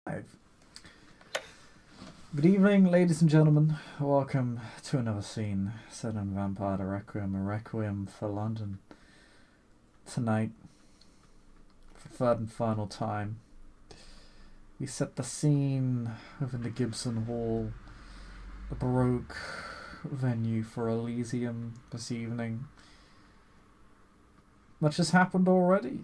Good evening, ladies and gentlemen. Welcome to another scene set in Vampire the Requiem, a Requiem for London. Tonight, for the third and final time, we set the scene within the Gibson Hall, a Baroque venue for Elysium this evening. Much has happened already.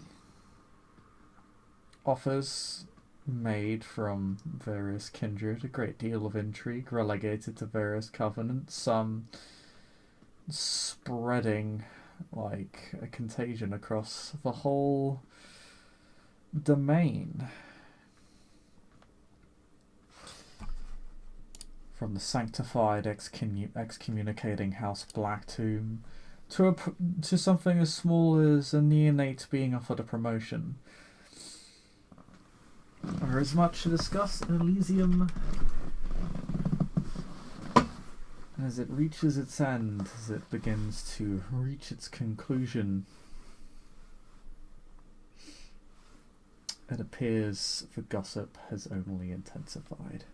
Offers made from various kindred, a great deal of intrigue relegated to various covenants, some spreading like a contagion across the whole domain. From the sanctified excommunicating House Blacktomb to something as small as a neonate being offered a promotion. There is much to discuss in Elysium as it reaches its end, as it begins to reach its conclusion. It appears the gossip has only intensified.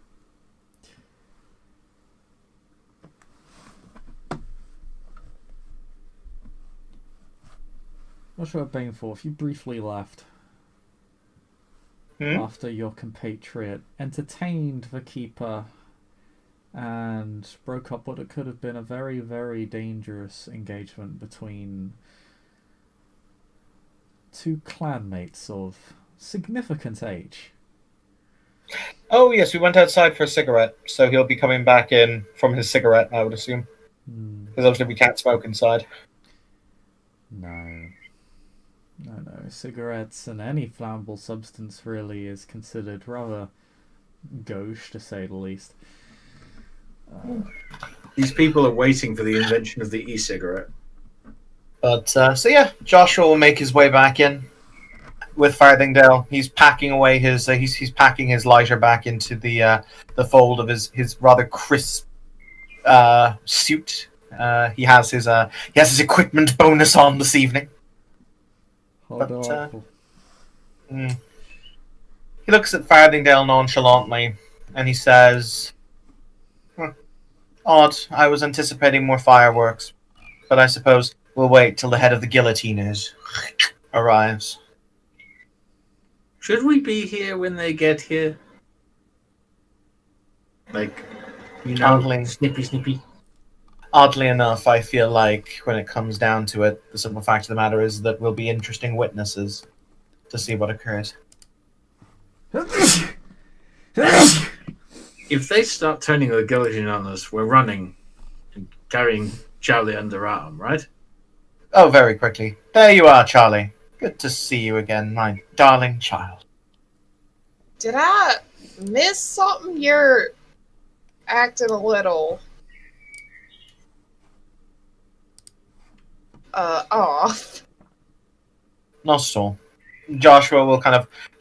Joshua Bainforth, you briefly left after your compatriot entertained the keeper and broke up what it could have been a very, very dangerous engagement between two clanmates of significant age. Oh, yes, we went outside for a cigarette, so he'll be coming back in from his cigarette, I would assume. Because obviously we can't smoke inside. No, cigarettes and any flammable substance really is considered rather gauche, to say the least. These people are waiting for the invention of the e-cigarette. But, so yeah, Joshua will make his way back in with Farthingdale. He's packing away his, he's packing his lighter back into the fold of his rather crisp suit. He has his equipment bonus on this evening. He looks at Farthingdale nonchalantly, and he says, "Odd, I was anticipating more fireworks, but I suppose we'll wait till the head of the guillotiners arrives." Should we be here when they get here? Like, snippy. Oddly enough, I feel like when it comes down to it, the simple fact of the matter is that we'll be interesting witnesses to see what occurs. If they start turning the guillotine on us, we're running and carrying Charlie under arm, right? Oh, very quickly. There you are, Charlie. Good to see you again, my darling child. Did I miss something? You're acting a little off. Not at all. Joshua will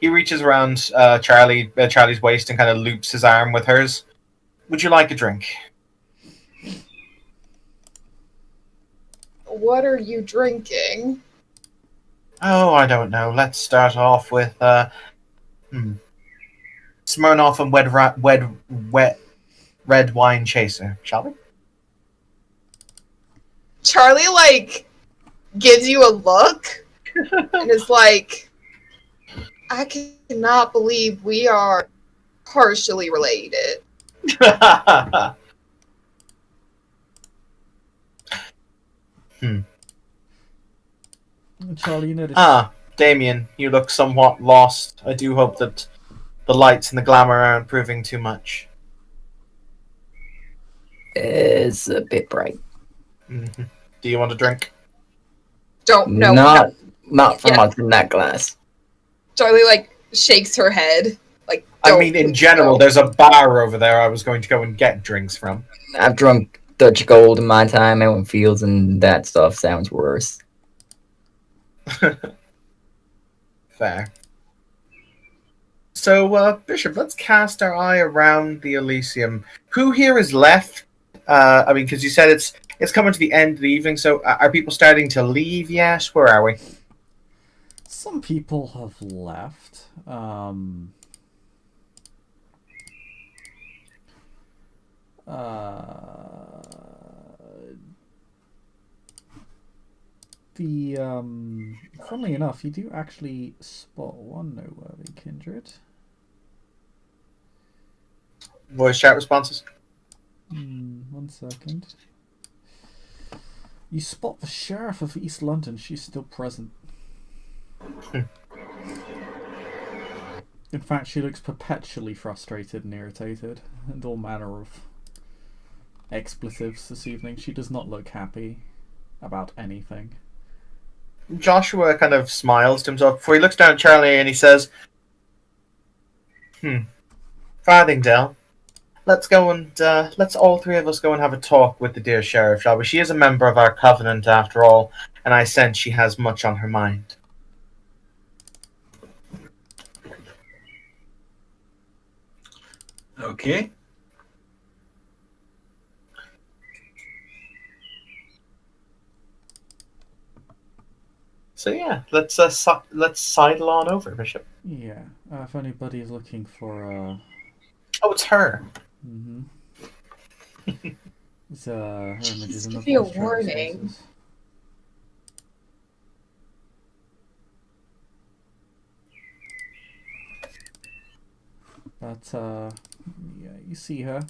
he reaches around Charlie's waist and kind of loops his arm with hers. Would you like a drink? What are you drinking? Oh, I don't know. Let's start off with Smirnoff and wet red wine chaser, shall we? Charlie gives you a look and is like, I cannot believe we are partially related. Charlie, you notice... Damien, you look somewhat lost. I do hope that the lights and the glamour aren't proving too much. It's a bit bright. Mm-hmm. Do you want a drink? Not from what's in that glass. Charlie shakes her head. I mean, in general, there's a bar over there I was going to go and get drinks from. I've drunk Dutch Gold in my time out in fields, and that stuff sounds worse. Fair. So, Bishop, let's cast our eye around the Elysium. Who here is left? Because you said it's coming to the end of the evening, so are people starting to leave yet? Where are we? Some people have left. Uh, funnily enough, you do actually spot one noteworthy kindred. Voice chat responses. 1 second. You spot the sheriff of East London. She's still present. In fact, she looks perpetually frustrated and irritated, and all manner of expletives this evening. She does not look happy about anything. Joshua kind of smiles to himself before he looks down at Charlie and he says, Farthingdale, let's go and let's all three of us go and have a talk with the dear sheriff, shall we? She is a member of our covenant after all, and I sense she has much on her mind. Okay. So yeah, let's sidle on over, Bishop. Yeah, if anybody is looking for Oh, it's her. it's her images in the give you a voice track warning. responses. But yeah, you see her.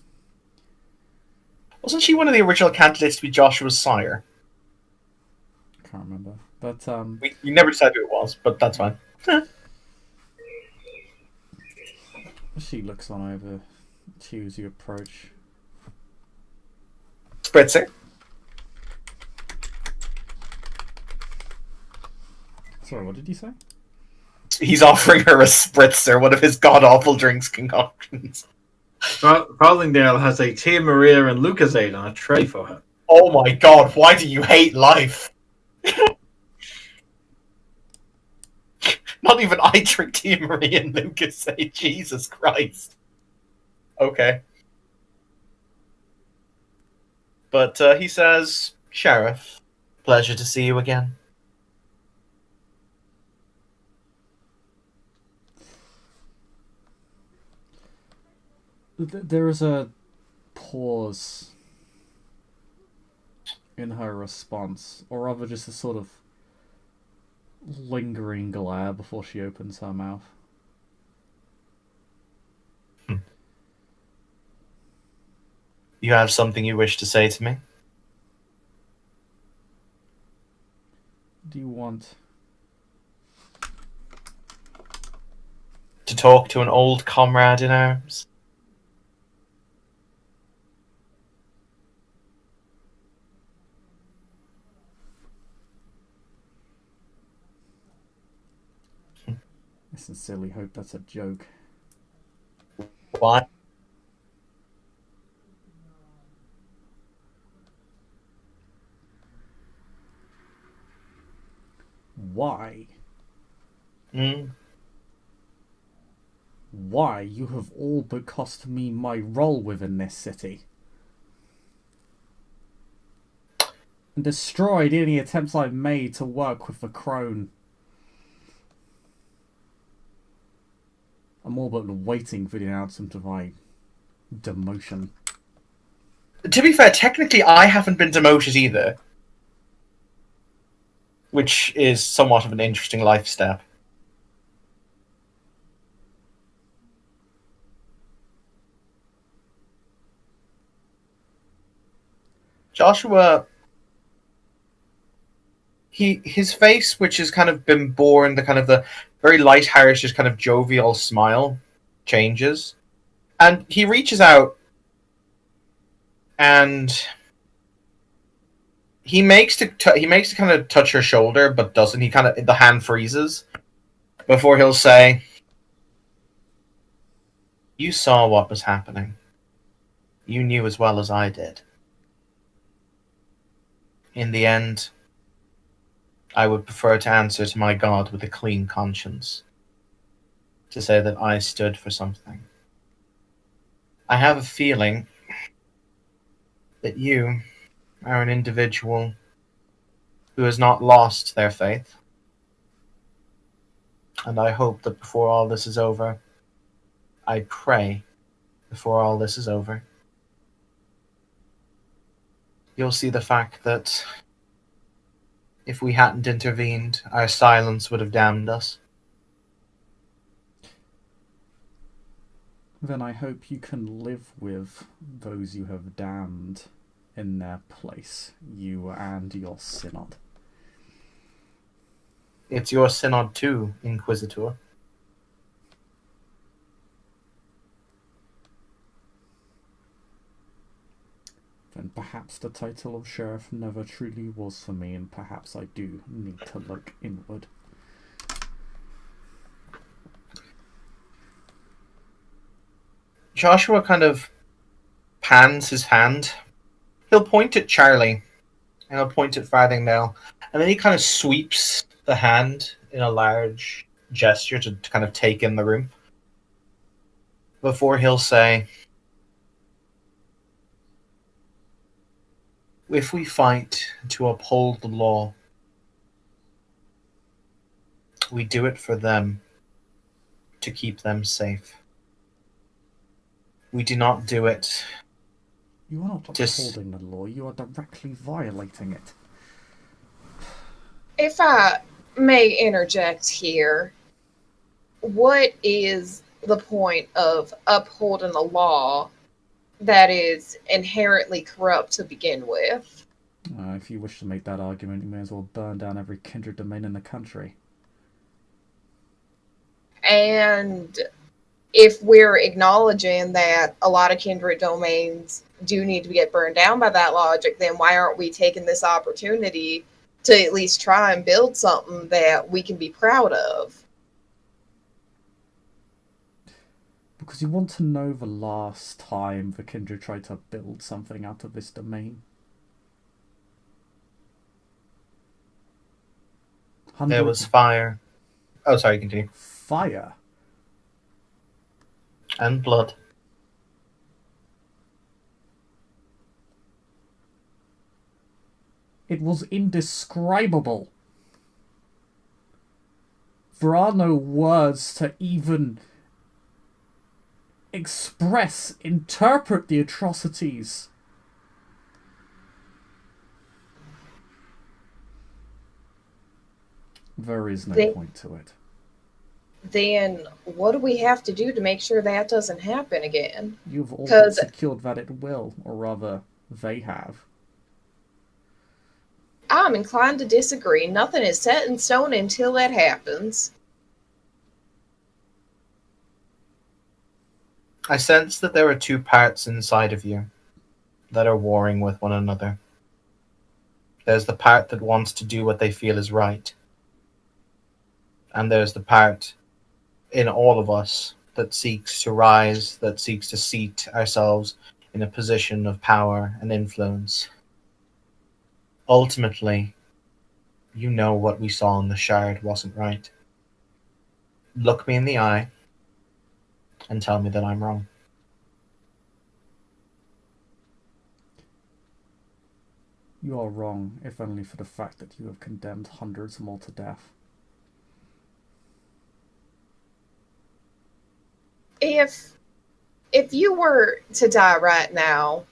Wasn't she one of the original candidates to be Joshua's sire? Can't remember. But We never decided who it was, but that's fine. she looks on over to you as you approach. Spritzer. Sorry, what did you say? He's offering her a spritzer, one of his god-awful drinks concoctions. Farthingdale has a Tia Maria and Lucasade on a tray for her. Oh my god, why do you hate life? Not even I drink Tia Marie and Lucas say, Jesus Christ. Okay. But he says, Sheriff, pleasure to see you again. There is a pause in her response, or rather just a sort of lingering glare before she opens her mouth. You have something you wish to say to me? Do you want To talk to an old comrade in arms? I sincerely hope that's a joke. Why? Why? Mm. Why you have all but cost me my role within this city. And destroyed any attempts I've made to work with the crone. I'm all but waiting for the announcement of my demotion. To be fair, technically I haven't been demoted either. Which is somewhat of an interesting life step. Joshua, his face, which has kind of been born the kind of the very light-hearted, just kind of jovial smile, changes, and he reaches out, and he makes to kind of touch her shoulder, but doesn't. He kind of the hand freezes before he'll say, "You saw what was happening. You knew as well as I did. In the end, I would prefer to answer to my God with a clean conscience, to say that I stood for something. I have a feeling that you are an individual who has not lost their faith, and I hope that before all this is over, I pray before all this is over, you'll see the fact that if we hadn't intervened, our silence would have damned us. Then I hope you can live with those you have damned in their place, you and your synod. It's your synod too, Inquisitor. Then perhaps the title of sheriff never truly was for me, and perhaps I do need to look inward. Joshua kind of pans his hand. He'll point at Charlie, and he'll point at Farthingdale, and then he kind of sweeps the hand in a large gesture to kind of take in the room. Before he'll say, if we fight to uphold the law, we do it for them, to keep them safe. We do not do it. You are not upholding the law, you are directly violating it. If I may interject here, what is the point of upholding a law that is inherently corrupt to begin with? If you wish to make that argument, you may as well burn down every kindred domain in the country. And if we're acknowledging that a lot of kindred domains do need to get burned down by that logic, then why aren't we taking this opportunity to at least try and build something that we can be proud of? Because you want to know the last time the kindred tried to build something out of this domain? There was fire. Oh, sorry, continue. Fire? And blood. It was indescribable. There are no words to even express, interpret the atrocities. There is no point to it. Then what do we have to do to make sure that doesn't happen again? You've all but secured that it will, or rather, they have. I'm inclined to disagree. Nothing is set in stone until that happens. I sense that there are two parts inside of you that are warring with one another. There's the part that wants to do what they feel is right. And there's the part in all of us that seeks to rise, that seeks to seat ourselves in a position of power and influence. Ultimately, you know what we saw in the Shard wasn't right. Look me in the eye and tell me that I'm wrong. You are wrong, if only for the fact that you have condemned hundreds more to death. If you were to die right now,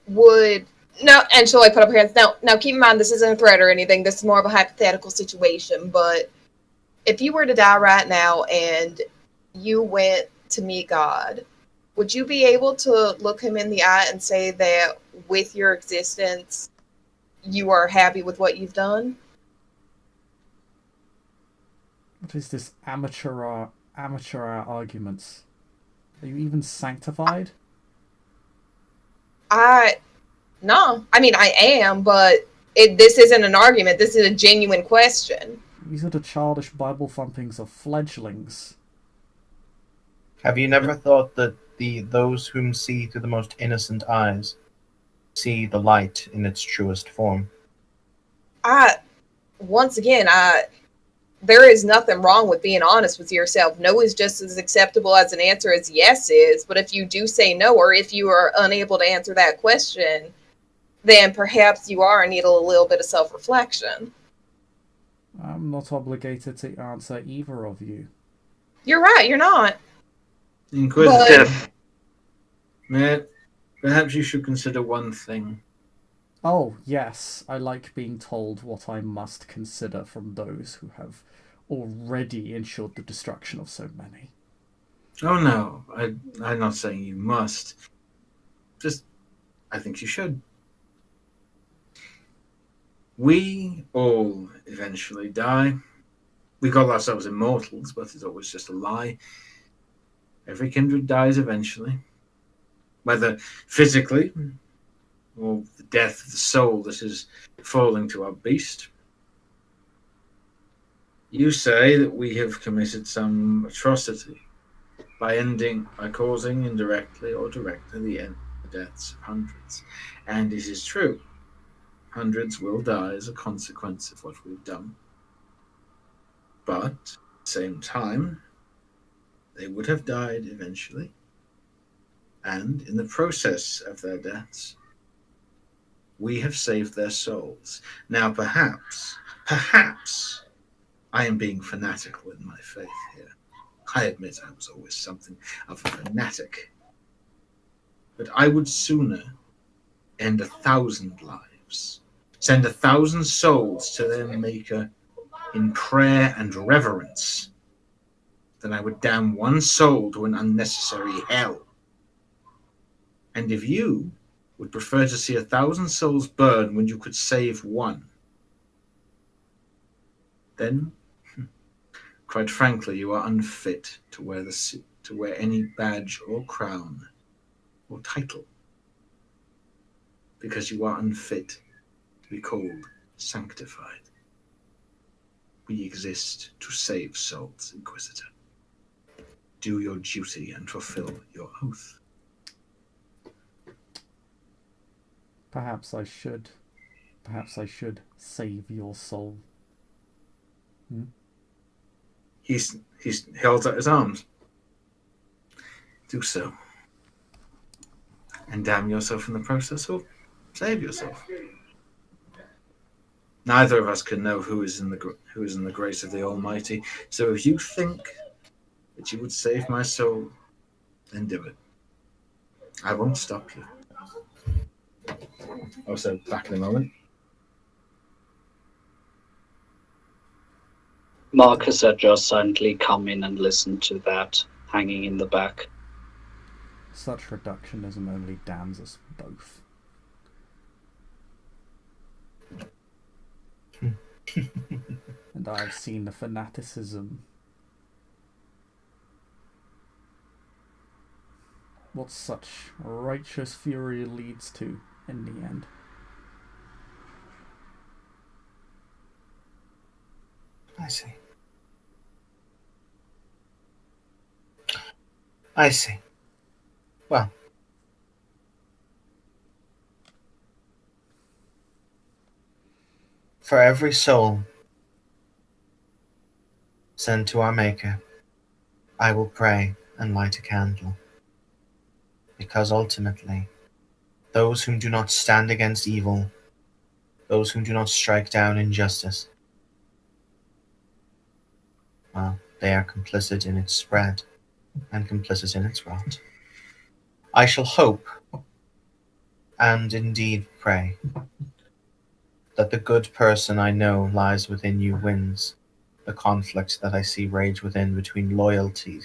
would... No, and she'll like put up her hands. Now keep in mind, this isn't a threat or anything. This is more of a hypothetical situation. But if you were to die right now and you went to meet God, would you be able to look him in the eye and say that with your existence, you are happy with what you've done? What is this amateur arguments? Are you even sanctified? No. I mean, I am, but this isn't an argument. This is a genuine question. These are the childish Bible thumpings of fledglings. Have you never thought that those whom see through the most innocent eyes see the light in its truest form? Once again, there is nothing wrong with being honest with yourself. No is just as acceptable as an answer as yes is. But if you do say no, or if you are unable to answer that question, then perhaps you are in need of a little bit of self-reflection. I'm not obligated to answer either of you. You're right, you're not. Inquisitive. Perhaps you should consider one thing. Oh, yes, I like being told what I must consider from those who have already ensured the destruction of so many. Oh no, I'm not saying you must. Just, I think you should. We all eventually die. We call ourselves immortals, but it's always just a lie. Every kindred dies eventually, whether physically or the death of the soul that is falling to our beast. You say that we have committed some atrocity by causing indirectly or directly the deaths of hundreds. And it is true. Hundreds will die as a consequence of what we've done. But at the same time, they would have died eventually. And in the process of their deaths, we have saved their souls. Now, perhaps, I am being fanatical in my faith here. I admit I was always something of a fanatic. But I would sooner end 1,000 lives, send 1,000 souls to their Maker in prayer and reverence, than I would damn one soul to an unnecessary hell. And if you would prefer to see 1,000 souls burn when you could save one, then, quite frankly, you are unfit to wear any badge or crown or title, because you are unfit to be called sanctified. We exist to save souls, Inquisitor. Do your duty and fulfill your oath. Perhaps I should. Perhaps I should save your soul. He's held out his arms. Do so. And damn yourself in the process, or save yourself. Neither of us can know who is in the grace of the Almighty. So if you think that you would save my soul, then do it. I won't stop you. Also, back in a moment. Marcus had just silently come in and listened to that, hanging in the back. Such reductionism only damns us both. And I have seen the fanaticism. What such righteous fury leads to in the end. I see. I see. Well. For every soul sent to our Maker, I will pray and light a candle. Because ultimately, those whom do not stand against evil, those whom do not strike down injustice, well, they are complicit in its spread and complicit in its rot. I shall hope, and indeed pray, that the good person I know lies within you wins the conflict that I see rage within between loyalty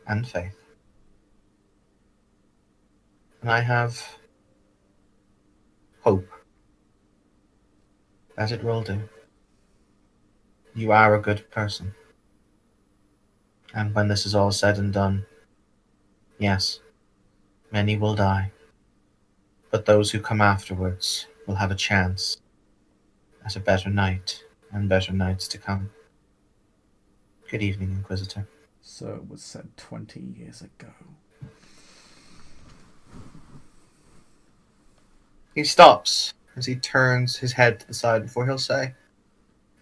and faith. And I have hope that it will do. You are a good person. And when this is all said and done, yes, many will die, but those who come afterwards will have a chance at a better night and better nights to come. Good evening, Inquisitor. So it was said 20 years ago. He stops as he turns his head to the side before he'll say,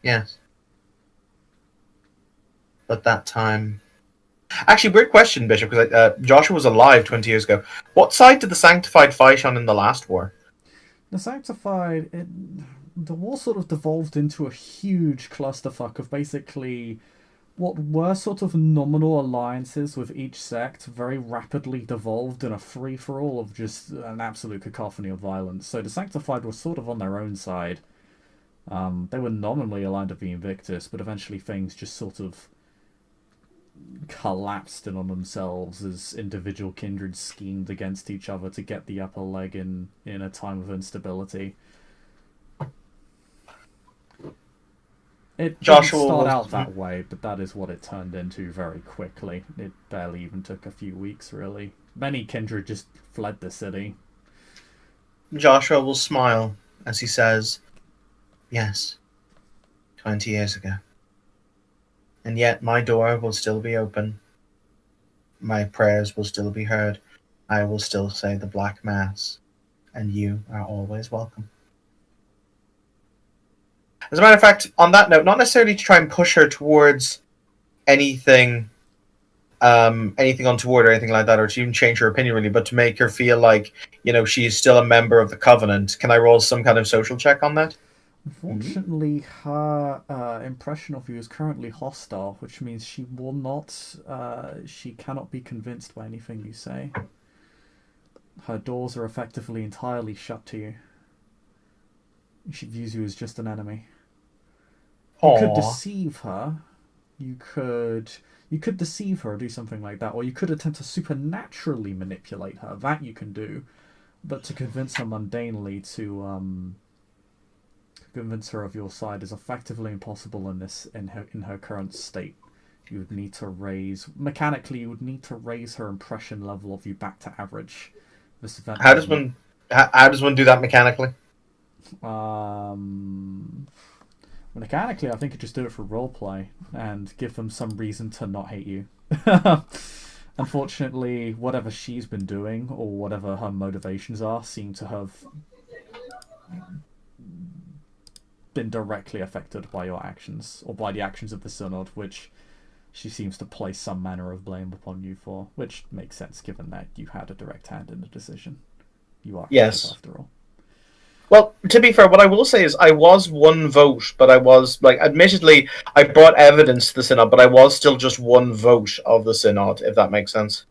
yes. But that time... Actually, weird question, Bishop, because Joshua was alive 20 years ago. What side did the Sanctified fight on in the last war? The Sanctified, the war sort of devolved into a huge clusterfuck of basically what were sort of nominal alliances with each sect very rapidly devolved in a free-for-all of just an absolute cacophony of violence. So the Sanctified were sort of on their own side. They were nominally aligned with the Invictus, but eventually things just sort of collapsed in on themselves as individual kindreds schemed against each other to get the upper leg in a time of instability. It didn't start out that way, but that is what it turned into very quickly. It barely even took a few weeks, really. Many kindred just fled the city. Joshua will smile as he says, "Yes, 20 years ago. And yet my door will still be open. My prayers will still be heard. I will still say the Black Mass. And you are always welcome." As a matter of fact, on that note, not necessarily to try and push her towards anything untoward or anything like that, or to even change her opinion really, but to make her feel like, she is still a member of the Covenant. Can I roll some kind of social check on that? Unfortunately, her impression of you is currently hostile, which means she will not, she cannot be convinced by anything you say. Her doors are effectively entirely shut to you. She views you as just an enemy. You could deceive her. You could deceive her or do something like that, or you could attempt to supernaturally manipulate her. That you can do, but to convince her mundanely to convince her of your side is effectively impossible in her current state. You would need to raise her impression level of you back to average. This event. How does one do that mechanically? Mechanically, I think you just do it for roleplay and give them some reason to not hate you. Unfortunately, whatever she's been doing or whatever her motivations are seem to have been directly affected by your actions, or by the actions of the Synod, which she seems to place some manner of blame upon you for, which makes sense given that you had a direct hand in the decision. You are yes, after all. Well, to be fair, what I will say is I was one vote, but I was, admittedly, I brought evidence to the Synod, but I was still just one vote of the Synod, if that makes sense.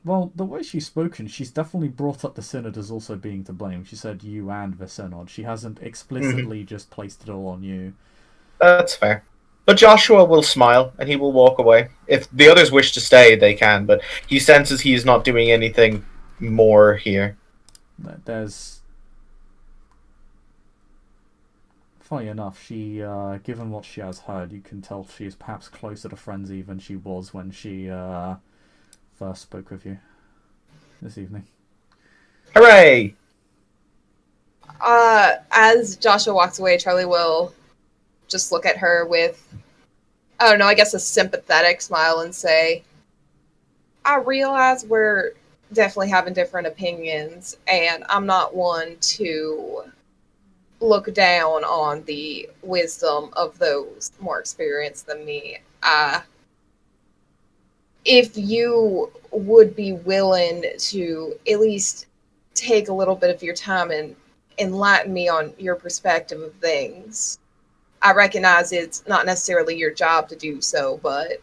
Well, the way she's spoken, she's definitely brought up the Synod as also being to blame. She said you and the Synod. She hasn't explicitly just placed it all on you. That's fair. But Joshua will smile, and he will walk away. If the others wish to stay, they can, but he senses he is not doing anything more here. Funny enough, she, given what she has heard, you can tell she is perhaps closer to frenzy than she was when she first spoke with you this evening. Hooray! As Joshua walks away, Charlie will just look at her with, I don't know, I guess a sympathetic smile and say, "I realize we're definitely having different opinions, and I'm not one to look down on the wisdom of those more experienced than me. If you would be willing to at least take a little bit of your time and enlighten me on your perspective of things. I recognize it's not necessarily your job to do so, but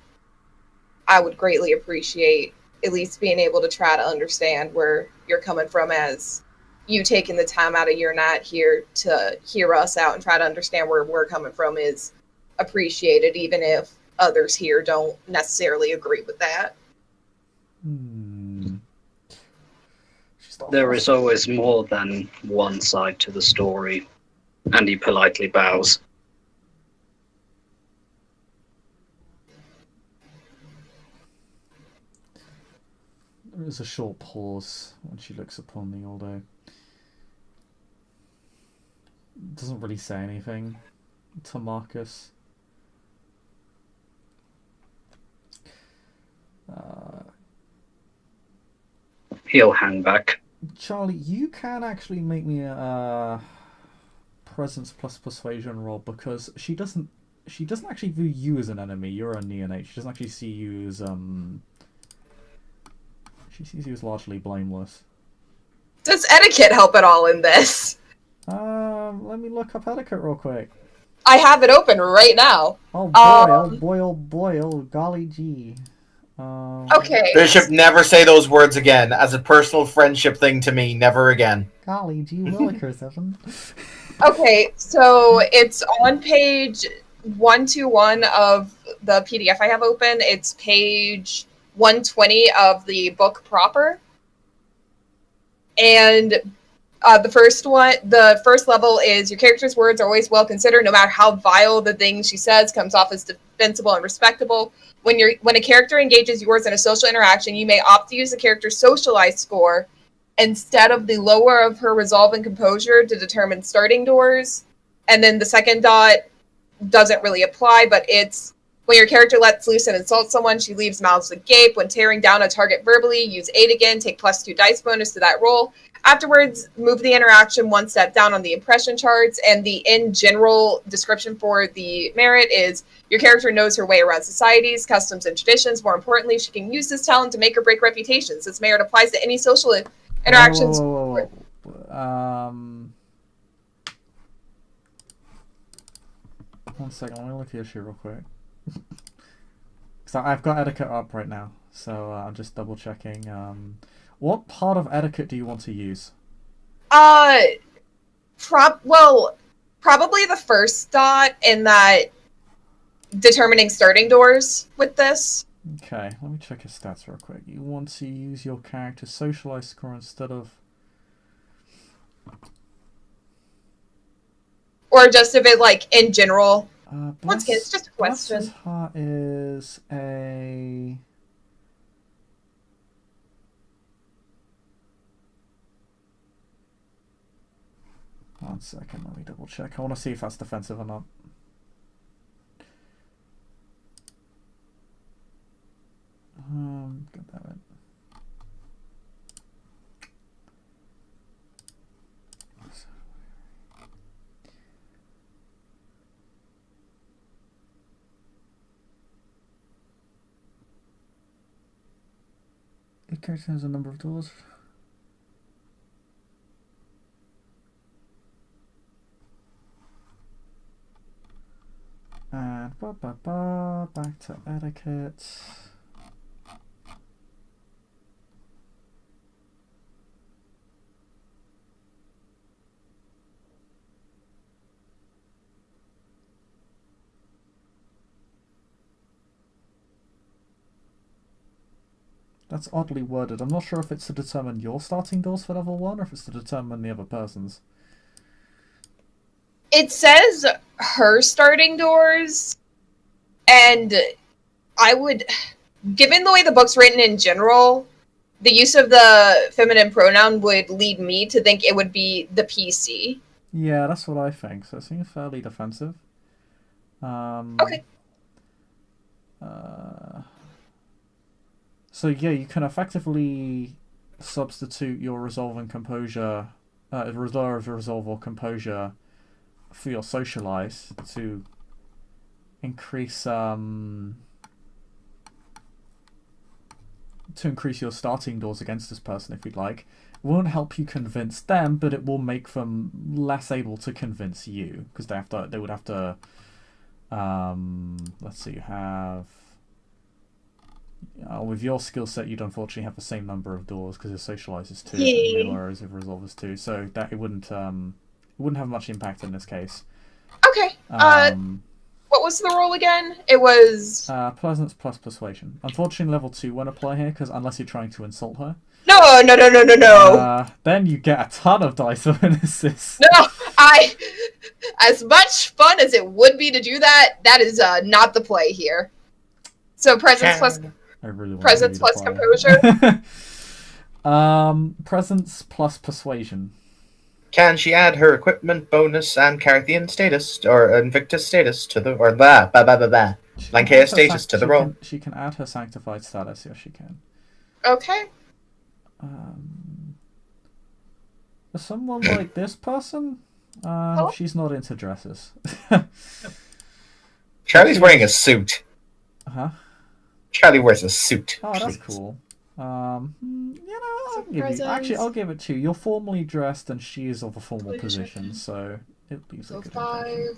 I would greatly appreciate at least being able to try to understand where you're coming from, as you taking the time out of your night here to hear us out and try to understand where we're coming from is appreciated, even if others here don't necessarily agree with that." There is always more than one side to the story, and he politely bows. There is a short pause when she looks upon the Aldo. Doesn't really say anything to Marcus. He'll hang back. Charlie, you can actually make me a presence plus persuasion roll, because she doesn't actually view you as an enemy. You're a neonate. She doesn't actually see you as she sees you as largely blameless. Does etiquette help at all in this? Let me look up etiquette real quick. I have it open right now. Oh boy, oh boy, oh golly gee. Okay. Bishop, never say those words again. As a personal friendship thing to me, never again. Golly gee willikers, Evan. Okay, so it's on page 121 of the PDF I have open. It's page 120 of the book proper. And the first level is your character's words are always well considered, no matter how vile the thing she says comes off as defensible and respectable. When a character engages yours in a social interaction, you may opt to use the character's socialized score instead of the lower of her resolve and composure to determine starting doors. And then the second dot doesn't really apply, but it's when your character lets loose and insults someone, she leaves mouths agape. When tearing down a target verbally, use 8 again, take +2 dice bonus to that roll. Afterwards, move the interaction 1 step down on the impression charts, and the in general description for the merit is your character knows her way around societies, customs, and traditions. More importantly, she can use this talent to make or break reputations. This merit applies to any social interactions. Whoa. One second, let me look at the issue real quick. So I've got etiquette up right now, so I'm just double checking. What part of etiquette do you want to use? Probably the first dot in that determining starting doors with this. Okay, let me check his stats real quick. You want to use your character's socialized score instead of... Or just if it, like, in general. Once again, it's just a question. Bless his heart is a... One second, let me double check. I want to see if that's defensive or not. God damn it. Each character has a number of doors. And back to etiquette. That's oddly worded. I'm not sure if it's to determine your starting doors for level 1 or if it's to determine the other person's. It says her starting doors, and I would, given the way the book's written in general, the use of the feminine pronoun would lead me to think it would be the PC. Yeah, that's what I think. So it seems fairly defensive. Okay. So yeah, you can effectively substitute your resolve and composure, resolve or composure for your socialize to increase your starting doors against this person if you'd like. It won't help you convince them, but it will make them less able to convince you because they would have to let's see, you have with your skill set you'd unfortunately have the same number of doors because it socializes 2 and whereas it resolves 2, so that it wouldn't have much impact in this case. Okay. What was the roll again? It was... Presence plus persuasion. Unfortunately, level 2 won't apply here, because unless you're trying to insult her. No. Then you get a ton of dice bonuses. No, as much fun as it would be to do that, that is not the play here. So presence plus... I really want presence plus composure? Presence plus persuasion. Can she add her equipment bonus and Carthian status or Invictus status to the Lancaea status to the roll? She can add her sanctified status. Yes, she can. Okay. For someone like this person, she's not into dresses. Charlie's wearing a suit. Huh? Charlie wears a suit. Oh, that's cool. I'll give it to you. You're formally dressed and she is of a formal position, so it leaves a good impression.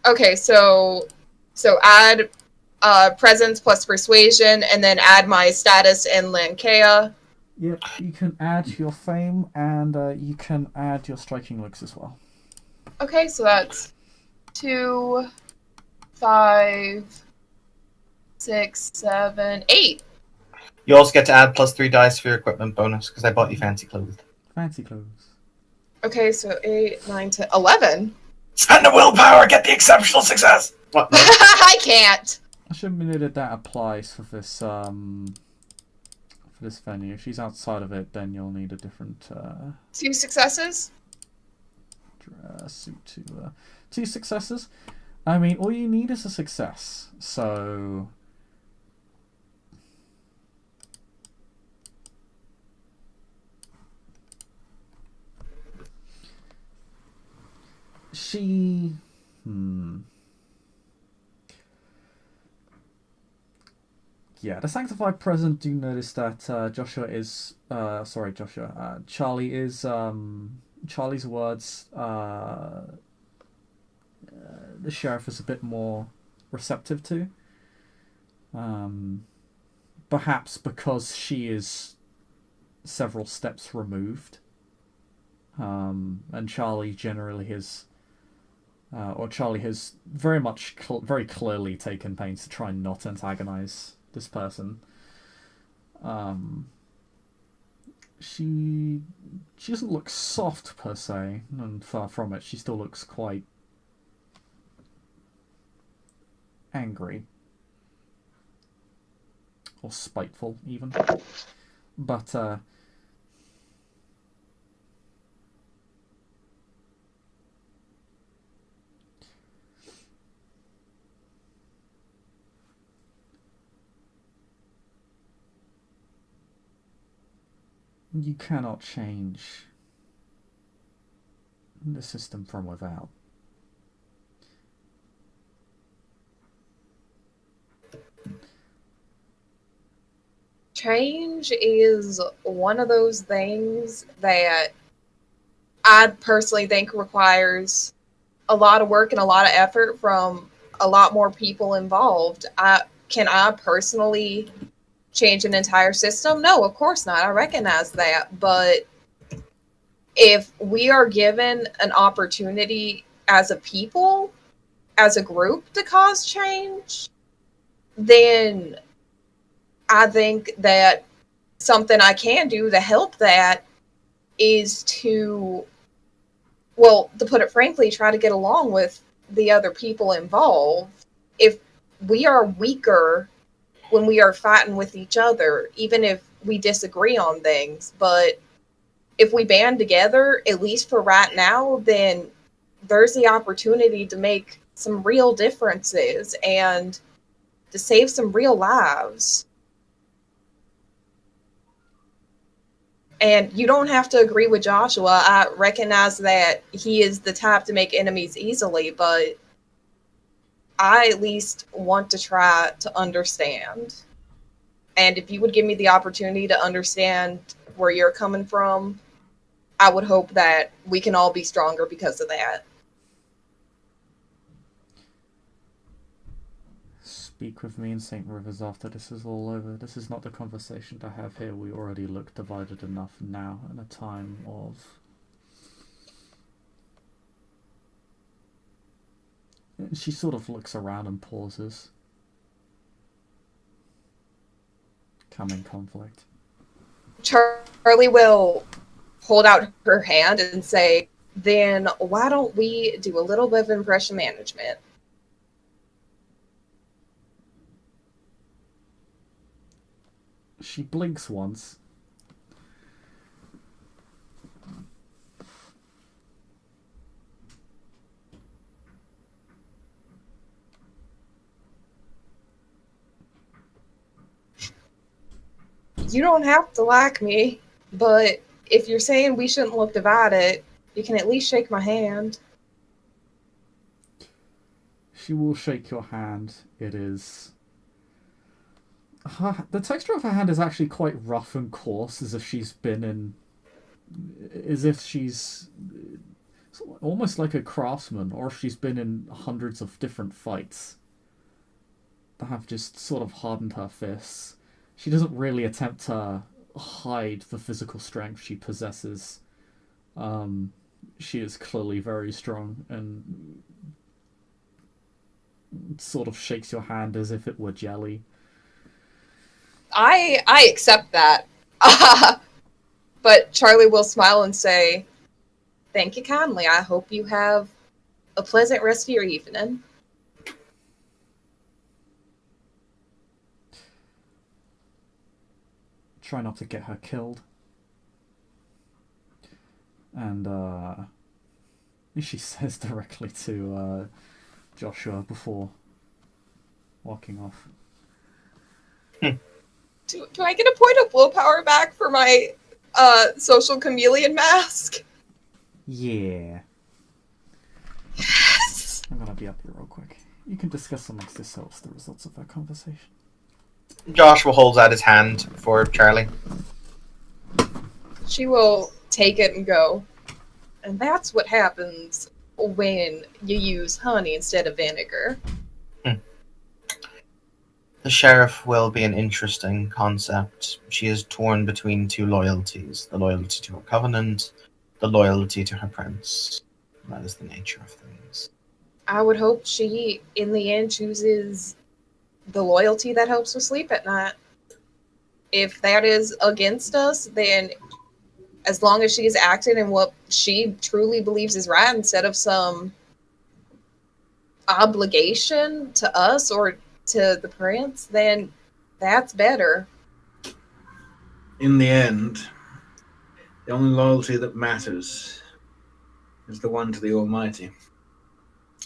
Okay, so add presence plus persuasion, and then add my status in Lankea. Yep, you can add your fame, and you can add your striking looks as well. Okay, so that's 2, 5, 6, 7, 8. You also get to add +3 dice for your equipment bonus because I bought you fancy clothes. Fancy clothes. Okay, so 8, 9, 10, 11. Spend the willpower, get the exceptional success. What? No? I can't. I should have noted that applies for this venue. If she's outside of it, then you'll need a different 2 successes. Suit to 2 successes. I mean, all you need is a success. So she yeah, the sanctified present do notice that Charlie is Charlie's words the sheriff is a bit more receptive to. Perhaps because she is several steps removed. And Charlie generally has Charlie has very clearly taken pains to try and not antagonize this person. She doesn't look soft per se, and far from it. She still looks quite angry or spiteful, even. But you cannot change the system from without. Change is one of those things that I personally think requires a lot of work and a lot of effort from a lot more people involved. Can I personally change an entire system? No, of course not. I recognize that. But if we are given an opportunity as a people, as a group to cause change, then I think that something I can do to help that is to put it frankly, try to get along with the other people involved. If we are weaker when we are fighting with each other, even if we disagree on things, but if we band together, at least for right now, then there's the opportunity to make some real differences and to save some real lives. And you don't have to agree with Joshua. I recognize that he is the type to make enemies easily, but I at least want to try to understand. And if you would give me the opportunity to understand where you're coming from, I would hope that we can all be stronger because of that. Speak with me in St. Rivers after this is all over. This is not the conversation to have here. We already look divided enough now in a time of... She sort of looks around and pauses. Coming conflict. Charlie will hold out her hand and say, then why don't we do a little bit of impression management? She blinks once. You don't have to like me, but if you're saying we shouldn't look divided, you can at least shake my hand. She will shake your hand. It is... the texture of her hand is actually quite rough and coarse, as if she's been in... As if she's almost like a craftsman, or if she's been in hundreds of different fights that have just sort of hardened her fists. She doesn't really attempt to hide the physical strength she possesses. She is clearly very strong and sort of shakes your hand as if it were jelly. I accept that. But Charlie will smile and say, "Thank you kindly. I hope you have a pleasant rest of your evening." Try not to get her killed. And she says directly to Joshua before walking off. Do I get a point of willpower back for my social chameleon mask? Yeah. Yes! I'm gonna be up here real quick. You can discuss amongst yourselves the results of our conversation. Joshua holds out his hand for Charlie. She will take it and go. And that's what happens when you use honey instead of vinegar. The sheriff will be an interesting concept. She is torn between two loyalties. The loyalty to her covenant, the loyalty to her prince. That is the nature of things. I would hope she, in the end, chooses the loyalty that helps her sleep at night. If that is against us, then as long as she is acting in what she truly believes is right instead of some obligation to us or to the prince, then that's better. In the end, the only loyalty that matters is the one to the Almighty.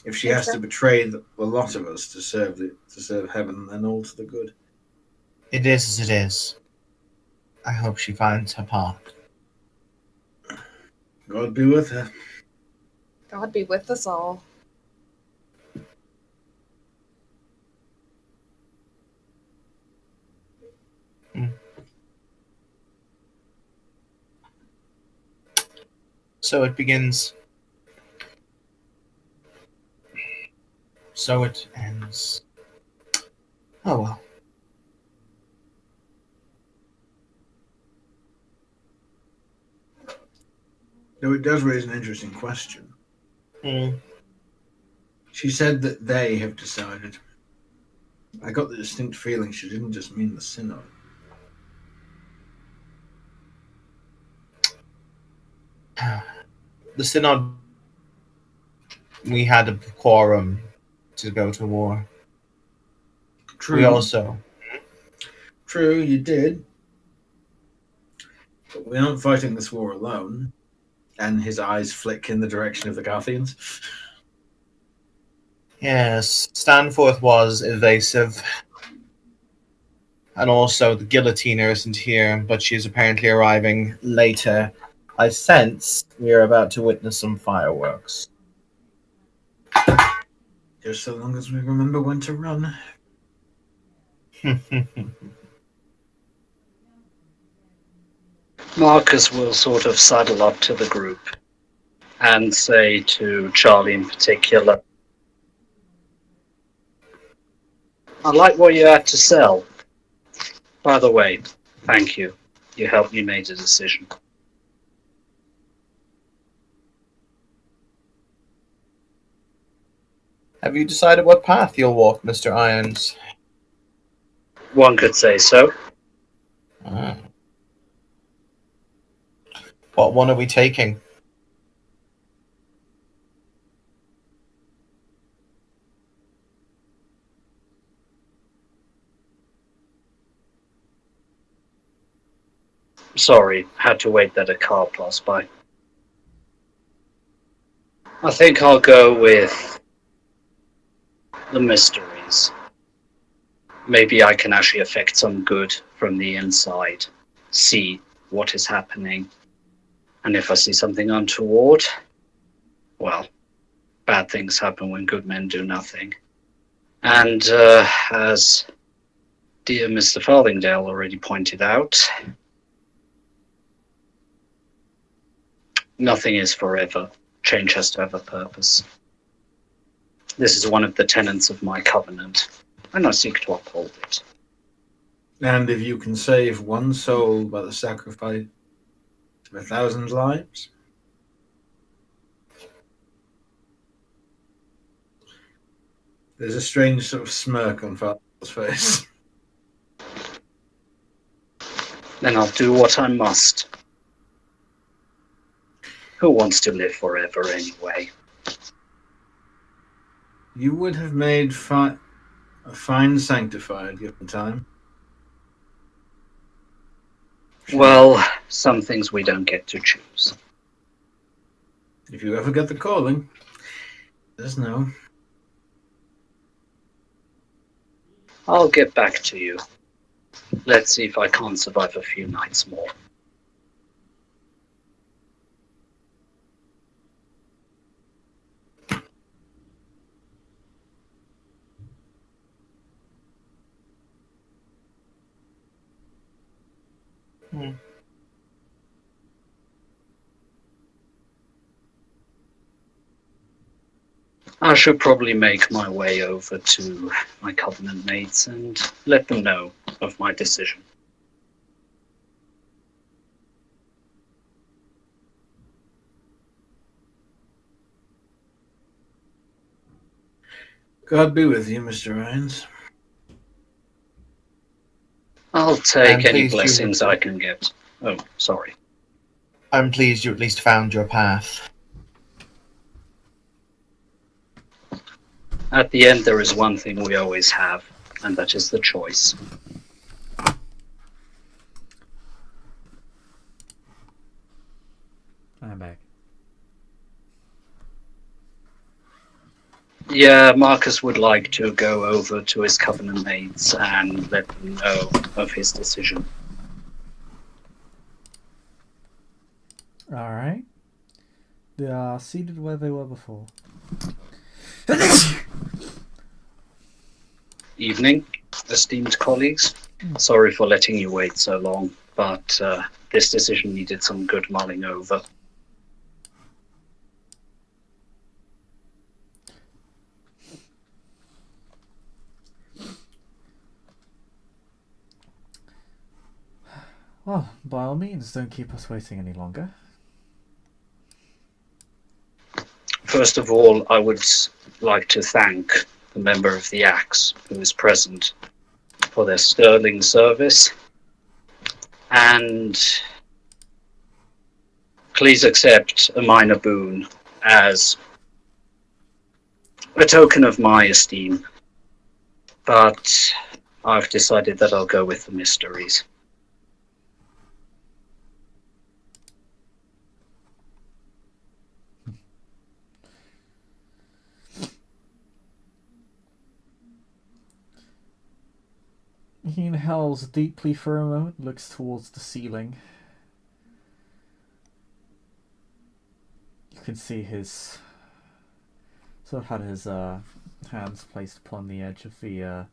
If she has to betray the lot of us to serve heaven, then all to the good. It is as it is. I hope she finds her path. God be with her. God be with us all. So it begins. So it ends. Oh well. Though it does raise an interesting question. Mm. She said that they have decided. I got the distinct feeling she didn't just mean the synod. The synod. We had a quorum to go to war. True. We also. True, you did. But we're not fighting this war alone. And his eyes flick in the direction of the Garthians. Yes, Stanforth was evasive. And also the guillotiner isn't here, but she's apparently arriving later. I sense we are about to witness some fireworks. Just so long as we remember when to run. Marcus will sort of sidle up to the group and say to Charlie in particular, I like what you had to sell. By the way, thank you. You helped me make a decision. Have you decided what path you'll walk, Mr. Irons? One could say so. Ah. What one are we taking? Sorry, had to wait that a car passed by. I think I'll go with the mysteries. Maybe I can actually affect some good from the inside. See what is happening. And if I see something untoward, well, bad things happen when good men do nothing. And as dear Mr. Farthingdale already pointed out, nothing is forever. change has to have a purpose. This is one of the tenets of my covenant, and I seek to uphold it. And if you can save one soul by the sacrifice of 1,000 lives, there's a strange sort of smirk on Father's face. Then I'll do what I must. Who wants to live forever anyway? You would have made a fine sanctified given time. Well, some things we don't get to choose. If you ever get the calling, let us know. I'll get back to you. Let's see if I can't survive a few nights more. I should probably make my way over to my covenant mates and let them know of my decision. God be with you, Mr. Irons. I'll take And any please, blessings Junior. I can get. Oh, sorry. I'm pleased you at least found your path. At the end, there is one thing we always have, and that is the choice. I'm back. Yeah, Marcus would like to go over to his covenant mates and let them know of his decision. Alright. They are seated where they were before. Evening, esteemed colleagues. Sorry for letting you wait so long, but this decision needed some good mulling over. Well, by all means, don't keep us waiting any longer. First of all, I would like to thank the member of the Axe who is present for their sterling service. And please accept a minor boon as a token of my esteem. But I've decided that I'll go with the mysteries. He inhales deeply for a moment, looks towards the ceiling. You can see his sort of had his hands placed upon the edge of the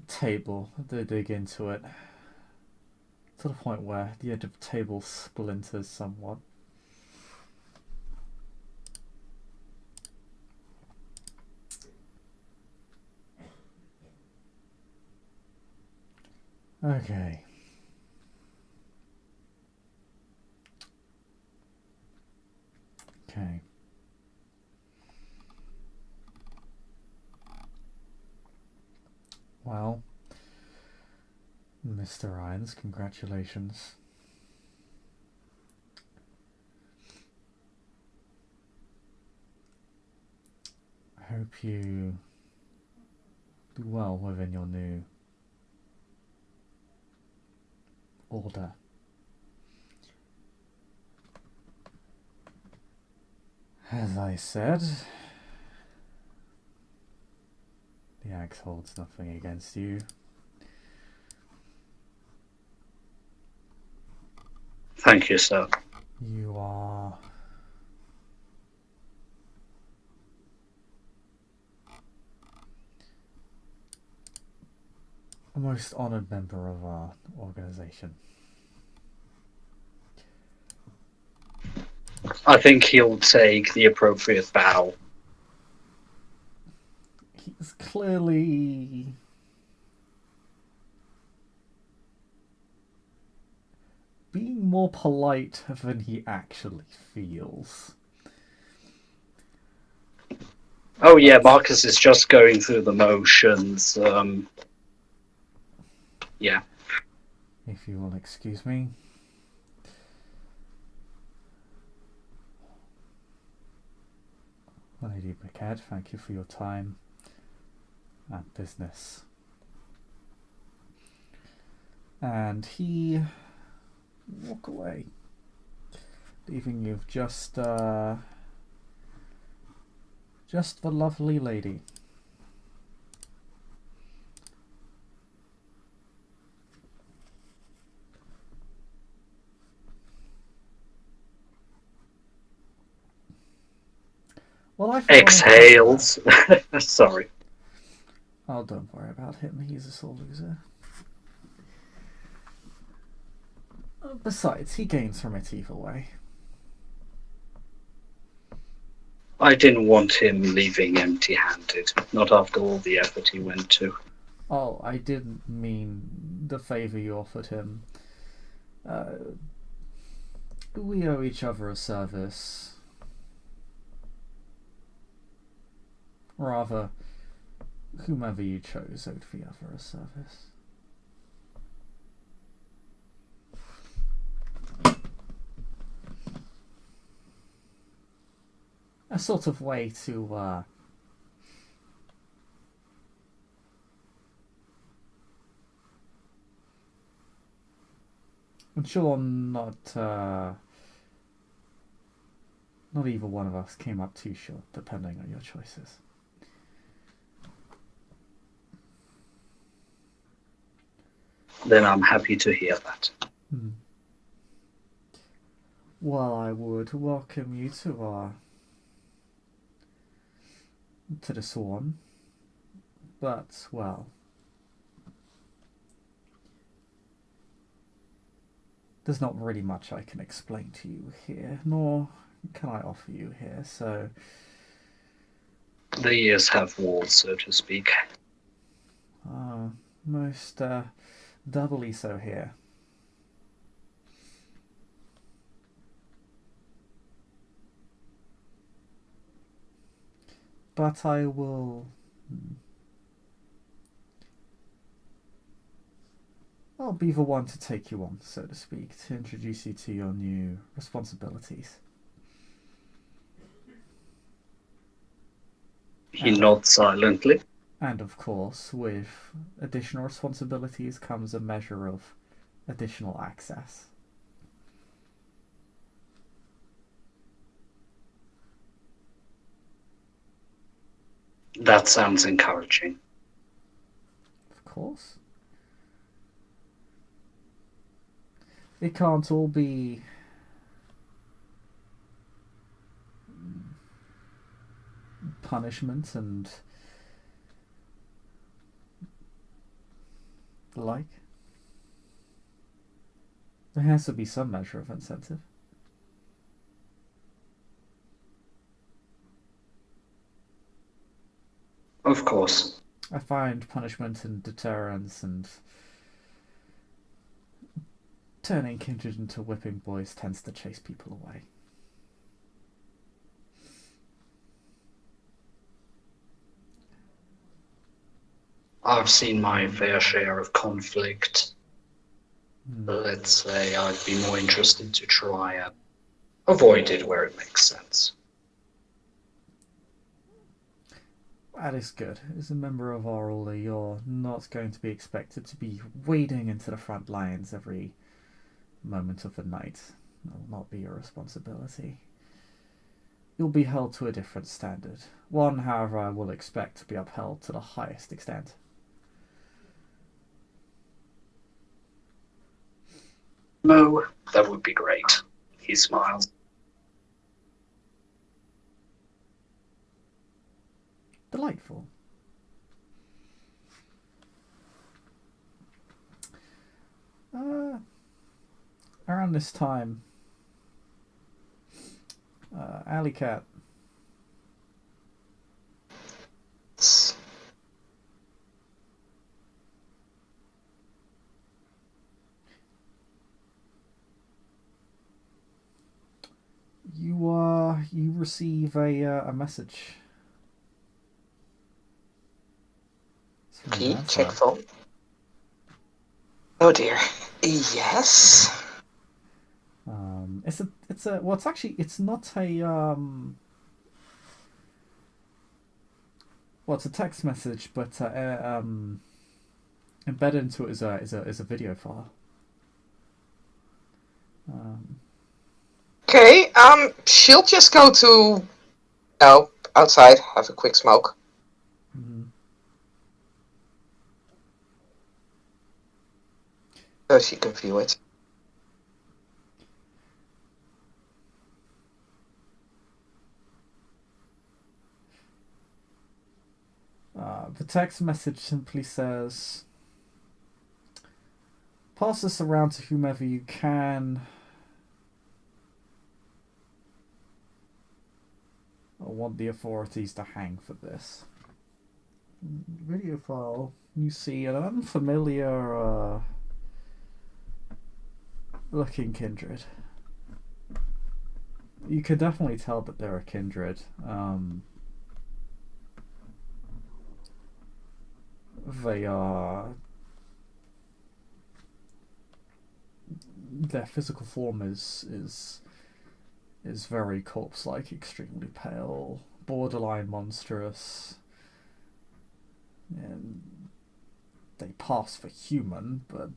table. They dig into it to the point where the edge of the table splinters somewhat. Okay. Okay. Well, Mr. Irons, congratulations. I hope you do well within your new order. As I said, the axe holds nothing against you. Thank you, sir. You are a most honored member of our organization. I think he'll take the appropriate bow. He's clearly being more polite than he actually feels. Oh yeah, Marcus is just going through the motions. Yeah. If you will excuse me. Lady Brickhead, thank you for your time and business. And he walk away, leaving you just the lovely lady. Well, I exhales. Sorry. Oh, don't worry about him. He's a sore loser. Besides, he gains from it either way. I didn't want him leaving empty-handed. Not after all the effort he went to. Oh, I didn't mean the favour you offered him. We owe each other a service. Rather, whomever you chose owed the other a service. A sort of way to ensure not either one of us came up too short, depending on your choices. Then I'm happy to hear that. Well, I would welcome you to the Swan, but, well, there's not really much I can explain to you here, nor can I offer you here, so... The ears have walls, so to speak. Most doubly so here. But I will... I'll be the one to take you on, so to speak, to introduce you to your new responsibilities. He nods silently. And of course, with additional responsibilities comes a measure of additional access. That sounds encouraging. Of course. It can't all be punishment and the like. There has to be some measure of incentive. Of course. I find punishment and deterrence and turning kindred into whipping boys tends to chase people away. I've seen my fair share of conflict. Let's say I'd be more interested to try and avoid it where it makes sense. That is good. As a member of our order, you're not going to be expected to be wading into the front lines every moment of the night. That will not be your responsibility. You'll be held to a different standard. One, however, I will expect to be upheld to the highest extent. No, that would be great. He smiles. Delightful. Around this time, Alley Cat. You receive a message. It's from Okay, Nancy. check phone. Oh dear. Yes. It's not a it's a text message, but embedded into it is a video file. Okay, she'll just go to outside, have a quick smoke. Mm-hmm. So she can view it. The text message simply says, pass this around to whomever you can. I want the authorities to hang for this. Video file. You see an unfamiliar looking kindred. You can definitely tell that they're a kindred. They are. Their physical form is very corpse-like, extremely pale, borderline monstrous, and they pass for human, but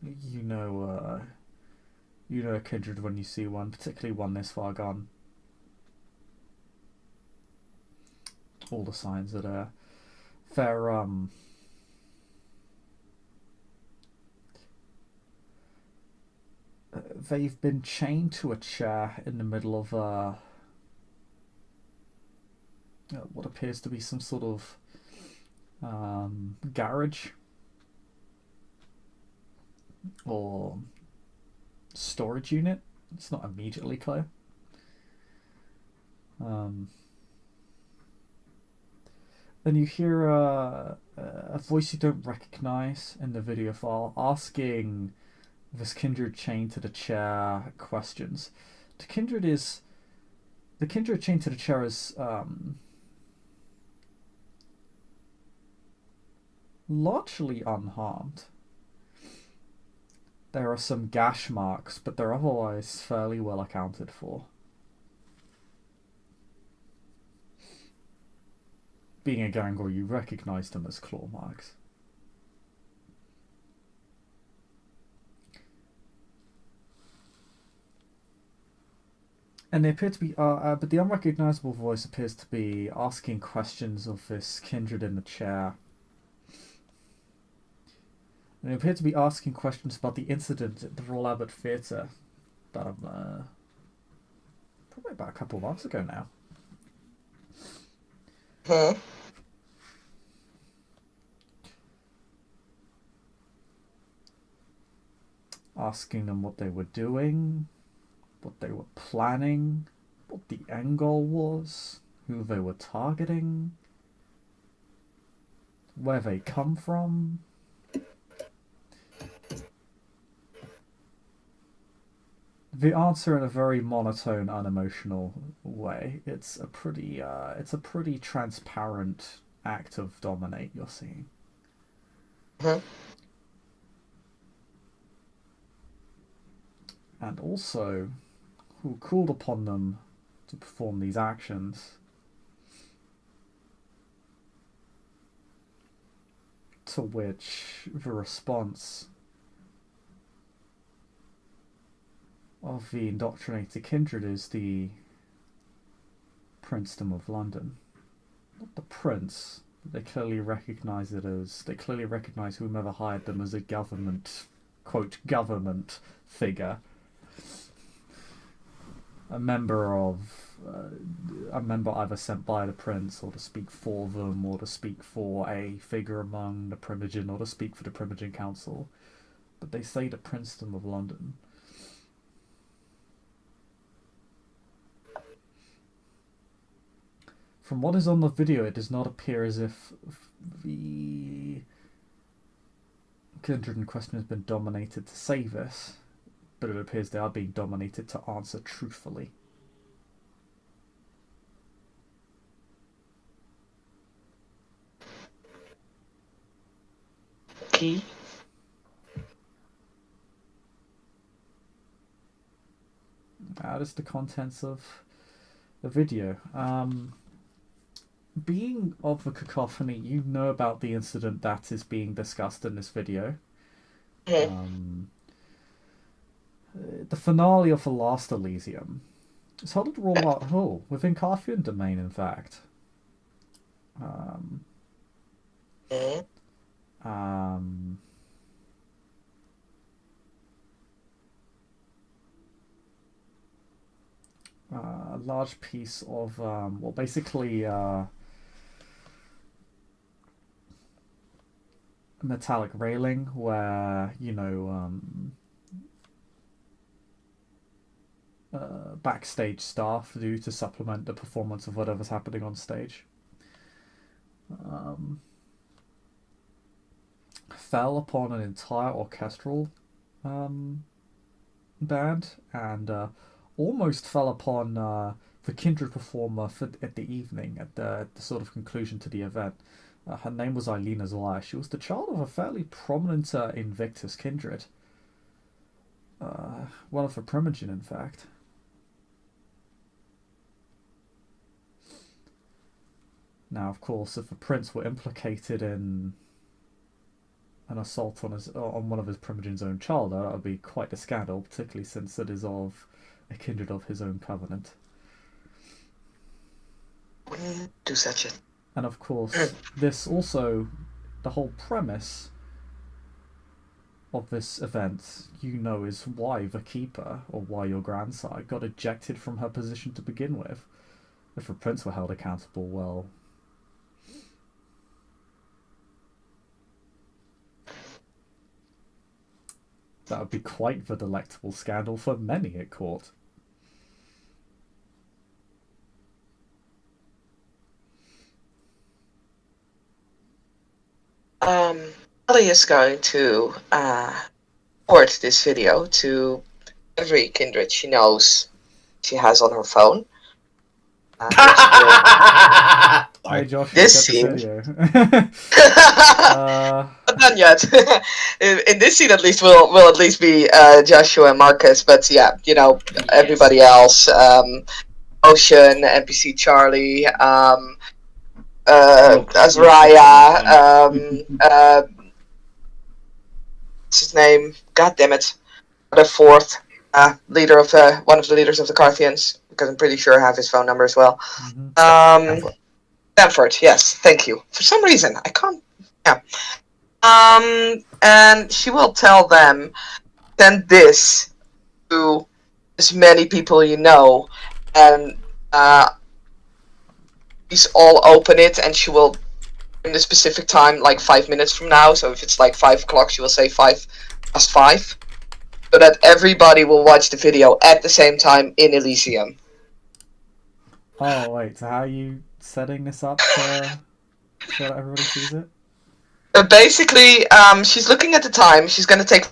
you know a kindred when you see one, particularly one this far gone. All the signs are there. They've been chained to a chair in the middle of what appears to be some sort of garage or storage unit. It's not immediately clear. Then you hear a voice you don't recognize in the video file asking this kindred chained to the chair questions. The kindred chained to the chair is largely unharmed. There are some gash marks, but they're otherwise fairly well accounted for. Being a Gangrel, you recognize them as claw marks. And they appear to be, but the unrecognizable voice appears to be asking questions of this kindred in the chair. And they appear to be asking questions about the incident at the Royal Albert Theatre about probably about a couple of months ago now. Hmm. Asking them what they were doing, what they were planning, what the end goal was, who they were targeting, where they come from. They answer in a very monotone, unemotional way. It's a pretty transparent act of dominate you're seeing. Hmm. And also, who called upon them to perform these actions, to which the response of the indoctrinated kindred is the Princedom of London. Not the prince, but they clearly recognise whomever hired them as a government, quote, government figure. A member either sent by the prince, or to speak for them, or to speak for a figure among the Primogen, or to speak for the Primogen Council. But they say the Princedom of London. From what is on the video, it does not appear as if the kindred in question has been dominated to say this, but it appears they are being dominated to answer truthfully. Key. That is the contents of the video. Being of the cacophony, you know about the incident that is being discussed in this video. The finale of the last Elysium is held at Rollout Hall, within Carthian domain, in fact. A large piece of, well, basically metallic railing where, you know, backstage staff do to supplement the performance of whatever's happening on stage. Fell upon an entire orchestral band and almost fell upon the kindred performer at the evening, at the sort of conclusion to the event. Her name was Eileen as well. She was the child of a fairly prominent Invictus kindred. One of the Primogen, in fact. Now, of course, if the prince were implicated in an assault on one of his Primogen's own child, that would be quite a scandal, particularly since it is of a kindred of his own covenant. Wouldn't do such a... And of course, this also, the whole premise of this event, you know, is why the keeper, or why your grandsire, got ejected from her position to begin with. If the prince were held accountable, well... that would be quite the delectable scandal for many at court. Ellie is going to forward this video to every kindred she knows she has on her phone. Hey Josh, This you got scene. this Not done yet. in this scene, at least, will at least be Joshua and Marcus. But yeah, you know, everybody else. Ocean, NPC Charlie, Azariah, what's his name? God damn it! The fourth leader of one of the leaders of the Carthians, because I'm pretty sure I have his phone number as well. Stanford, yes, thank you. For some reason, I can't. Yeah. And she will tell them, send this to as many people you know, and please all open it, and she will, in the specific time, like 5 minutes from now. So if it's like 5 o'clock, she will say 5:05, so that everybody will watch the video at the same time in Elysium. Oh wait, so how are you setting this up so that everybody sees it? Basically, she's looking at the time. She's going to take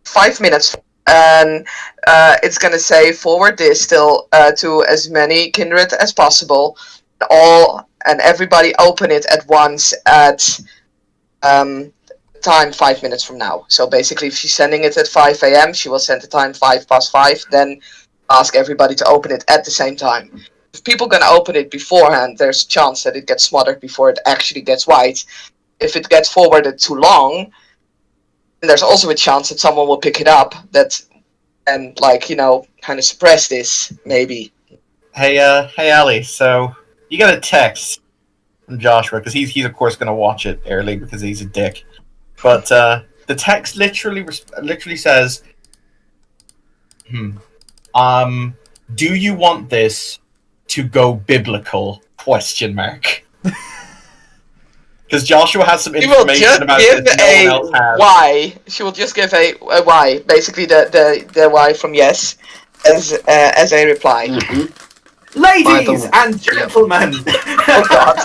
5 minutes, and it's going to say forward this still to as many kindred as possible. All and everybody open it at once at time 5 minutes from now. So basically, if she's sending it at 5 a.m., she will send the time 5:05. Then ask everybody to open it at the same time. If people are going to open it beforehand, there's a chance that it gets smothered before it actually gets white. If it gets forwarded too long, then there's also a chance that someone will pick it up and, like, you know, kind of suppress this, maybe. Hey, Ali. So you got a text from Joshua, because he's of course going to watch it early because he's a dick. But the text literally says, do you want this to go biblical? ? Because Joshua has some information about this no one else has. Why. She will just give a why. Basically, the why from yes as a reply. Ladies way, and gentlemen. Oh God.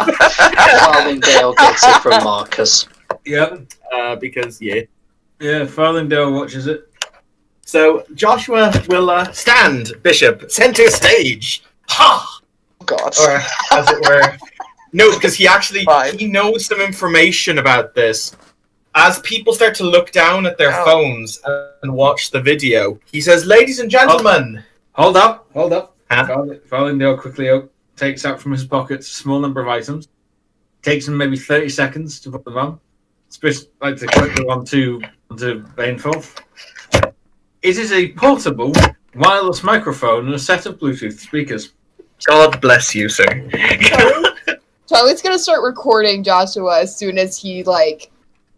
Farthingdale gets it from Marcus. Yep. Because yeah. Yeah, Farthingdale watches it. So Joshua will stand, Bishop, center stage. Ha! Oh God. Or as it were. No, because Fine. he knows some information about this. As people start to look down at their phones and watch the video, he says, "Ladies and gentlemen." Hold up. Huh? Farthingdale quickly takes out from his pockets a small number of items. Takes him maybe 30 seconds to put them on. Especially like to click them onto Baneful. It is a portable wireless microphone and a set of Bluetooth speakers. God bless you, sir. Charlie's gonna start recording Joshua as soon as he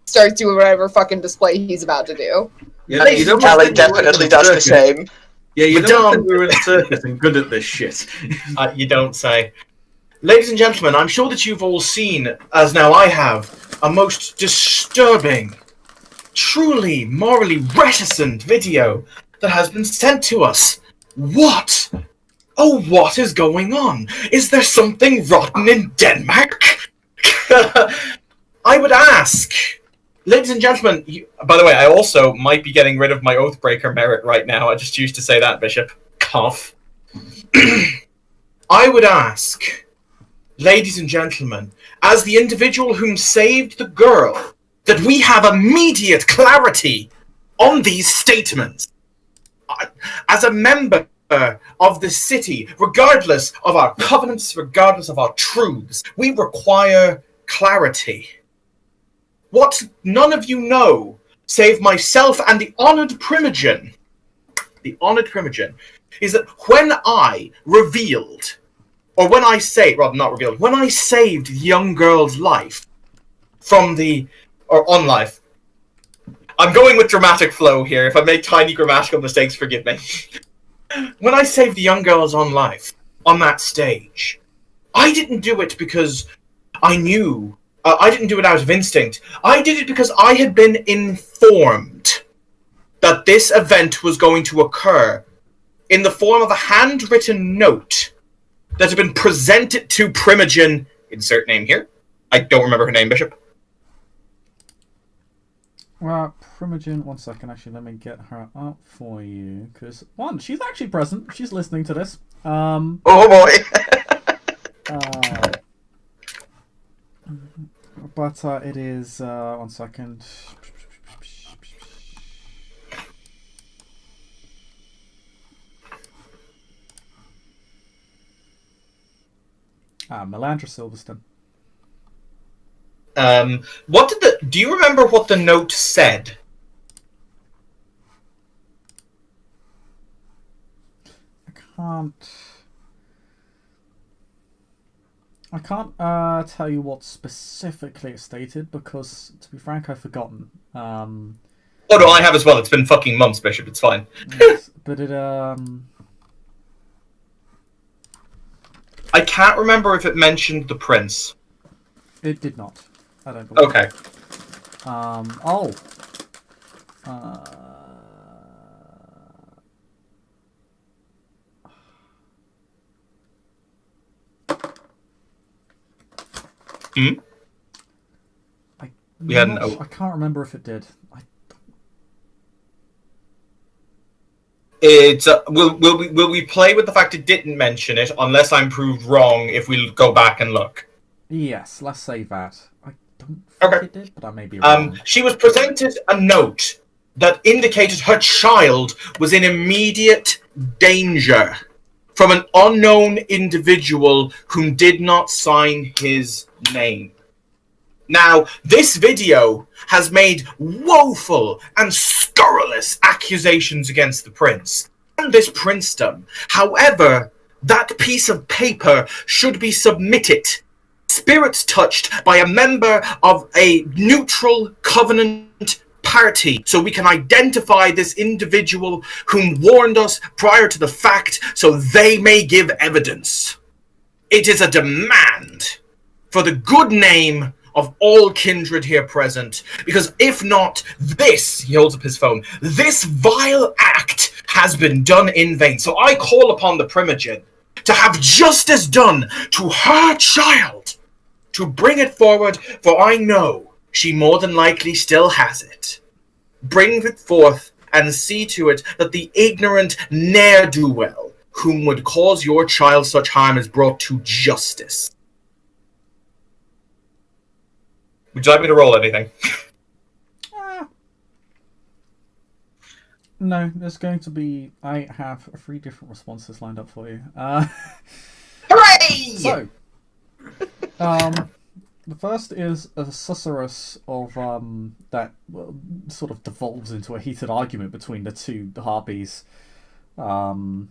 starts doing whatever fucking display he's about to do. Yeah, you don't Callie want to think we're in definitely a does the circus. same. Yeah, you But don't think we're in a circus and good at this shit. You don't say. Ladies and gentlemen, I'm sure that you've all seen, as now I have, a most disturbing, truly morally reticent video that has been sent to us. What? Oh, what is going on? Is there something rotten in Denmark? I would ask. Ladies and gentlemen, by the way, I also might be getting rid of my Oathbreaker merit right now. I just used to say that, Bishop. Cough. I would ask, ladies and gentlemen, as the individual whom saved the girl, that we have immediate clarity on these statements. As a member of the city, regardless of our covenants, regardless of our truths, we require clarity. What none of you know, save myself and the honored Primogen, is that when I revealed, or when I say, rather not revealed, when I saved the young girl's life from on life. I'm going with dramatic flow here. If I make tiny grammatical mistakes, forgive me. When I saved the young girl's on life on that stage, I didn't do it because I knew. I didn't do it out of instinct. I did it because I had been informed that this event was going to occur in the form of a handwritten note that had been presented to Primogen, insert name here. I don't remember her name, Bishop. Well, Primogen, one second, actually, let me get her up for you, because, one, she's actually present, she's listening to this. Oh boy! But it is, one second. Melandra Silverstone. Do you remember what the note said? I can't tell you what specifically it stated because, to be frank, I've forgotten. Oh no, I have as well. It's been fucking months, Bishop. It's fine. Yes, but it I can't remember if it mentioned the prince. It did not. I don't believe. Okay. I can't remember if it did. It's will we play with the fact it didn't mention it unless I'm proved wrong if we go back and look? Yes, let's say that. I don't think it did, but I may be wrong. She was presented a note that indicated her child was in immediate danger from an unknown individual whom did not sign his name. Now, this video has made woeful and scurrilous accusations against the prince and this princedom. However, that piece of paper should be submitted, spirits touched, by a member of a neutral covenant party, so we can identify this individual whom warned us prior to the fact, so they may give evidence. It is a demand for the good name of all kindred here present, because if not, this, he holds up his phone, this vile act has been done in vain. So I call upon the Primogen to have justice done to her child, to bring it forward, for I know she more than likely still has it. Bring it forth, and see to it that the ignorant ne'er-do-well, whom would cause your child such harm, is brought to justice. Would you like me to roll anything? No, there's going to be... I have 3 different responses lined up for you. Hooray! So, the first is a susurrus of that sort of devolves into a heated argument between the two harpies, Himal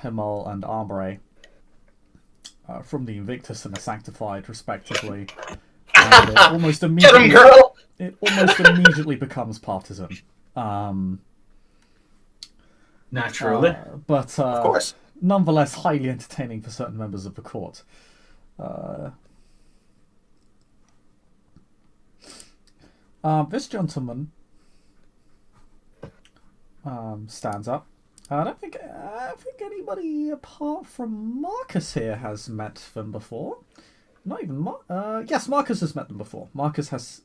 and Armoray, from the Invictus and the Sanctified, respectively. And it almost immediately, girl! It almost immediately becomes partisan. Naturally. But Of course. nonetheless highly entertaining for certain members of the court. This gentleman stands up. I don't think anybody apart from Marcus here has met them before. Not even yes, Marcus has met them before. Marcus has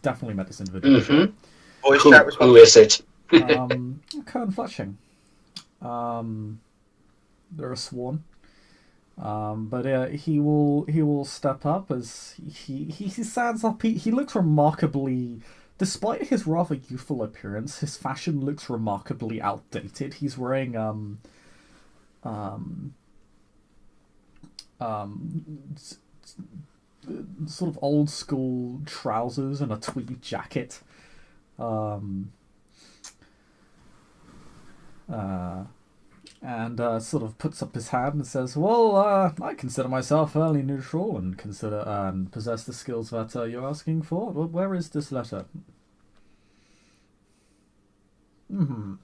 definitely met this individual before. Who is it? Kern Fletching. They're sworn. But he will step up as he stands up. He looks remarkably, despite his rather youthful appearance, his fashion looks remarkably outdated. He's wearing sort of old school trousers and a tweed jacket. And sort of puts up his hand and says, "Well, I consider myself fairly neutral and possess the skills that you're asking for. Where is this letter?" Do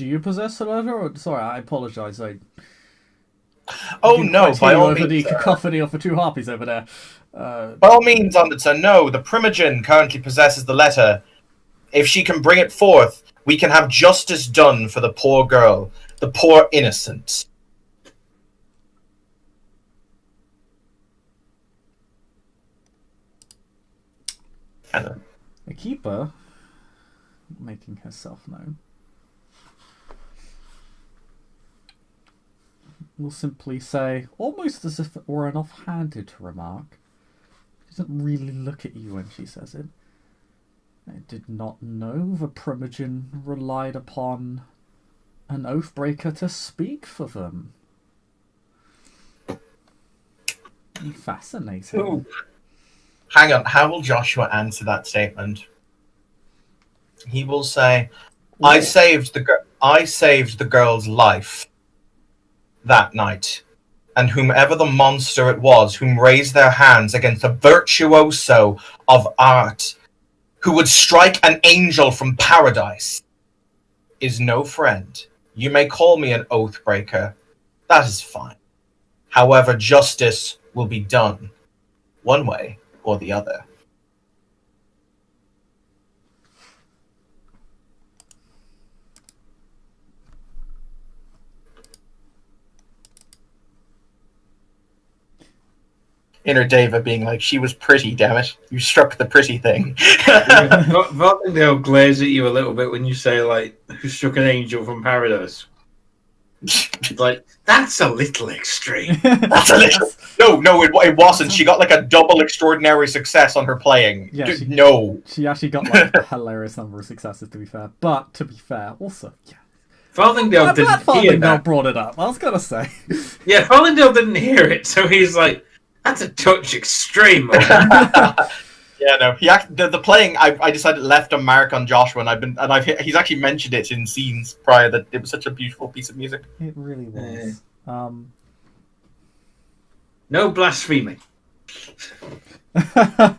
you possess the letter? Or, sorry, I apologise. Oh no! By all over means, the cacophony of the 2 harpies over there. by all means, Underton. No, the Primogen currently possesses the letter. If she can bring it forth, we can have justice done for the poor girl, the poor innocent. The keeper, making herself known, will simply say, almost as if it were an offhanded remark. She doesn't really look at you when she says it. I did not know the Primogen relied upon an oathbreaker to speak for them. Fascinating. Ooh. Hang on, how will Joshua answer that statement? He will say, I saved the girl's life that night, and whomever the monster it was whom raised their hands against a virtuoso of art who would strike an angel from paradise is no friend. You may call me an oathbreaker. That is fine. However, justice will be done, one way or the other. Inner Dava being like, she was pretty, damn it. You struck the pretty thing. They'll glaze at you a little bit when you say, like, who struck an angel from paradise. Like, that's a little extreme. That's a little... No, it wasn't. She got like a double extraordinary success on her playing. Yeah, she actually got like a hilarious number of successes, to be fair. But, to be fair, also, yeah. Farthingdale didn't hear that. Brought it up, I was going to say. Yeah, Farthingale didn't hear it, so he's like, that's a touch extreme. Yeah, no. The playing. I decided left a mark on Joshua, and he's actually mentioned it in scenes prior that it was such a beautiful piece of music. It really was. No blaspheming. We're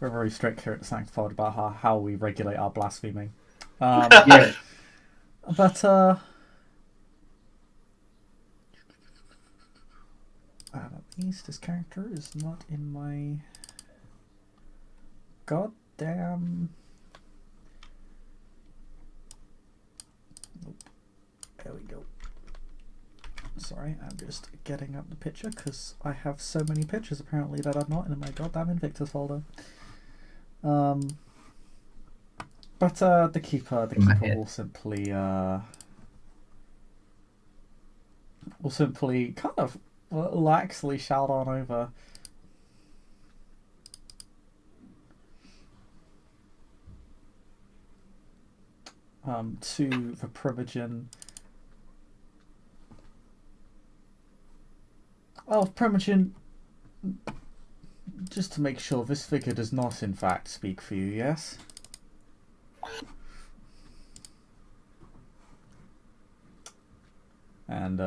very strict here at the Sanctified about how we regulate our blaspheming. Yeah. But at least this character is not in my goddamn. Nope. Sorry, I'm just getting up the picture because I have so many pictures apparently that are not in my goddamn Invictus folder. But the keeper will simply kind of laxly shout on over. To the Primogen. Oh, Primogen, just to make sure, this figure does not in fact speak for you, yes? And,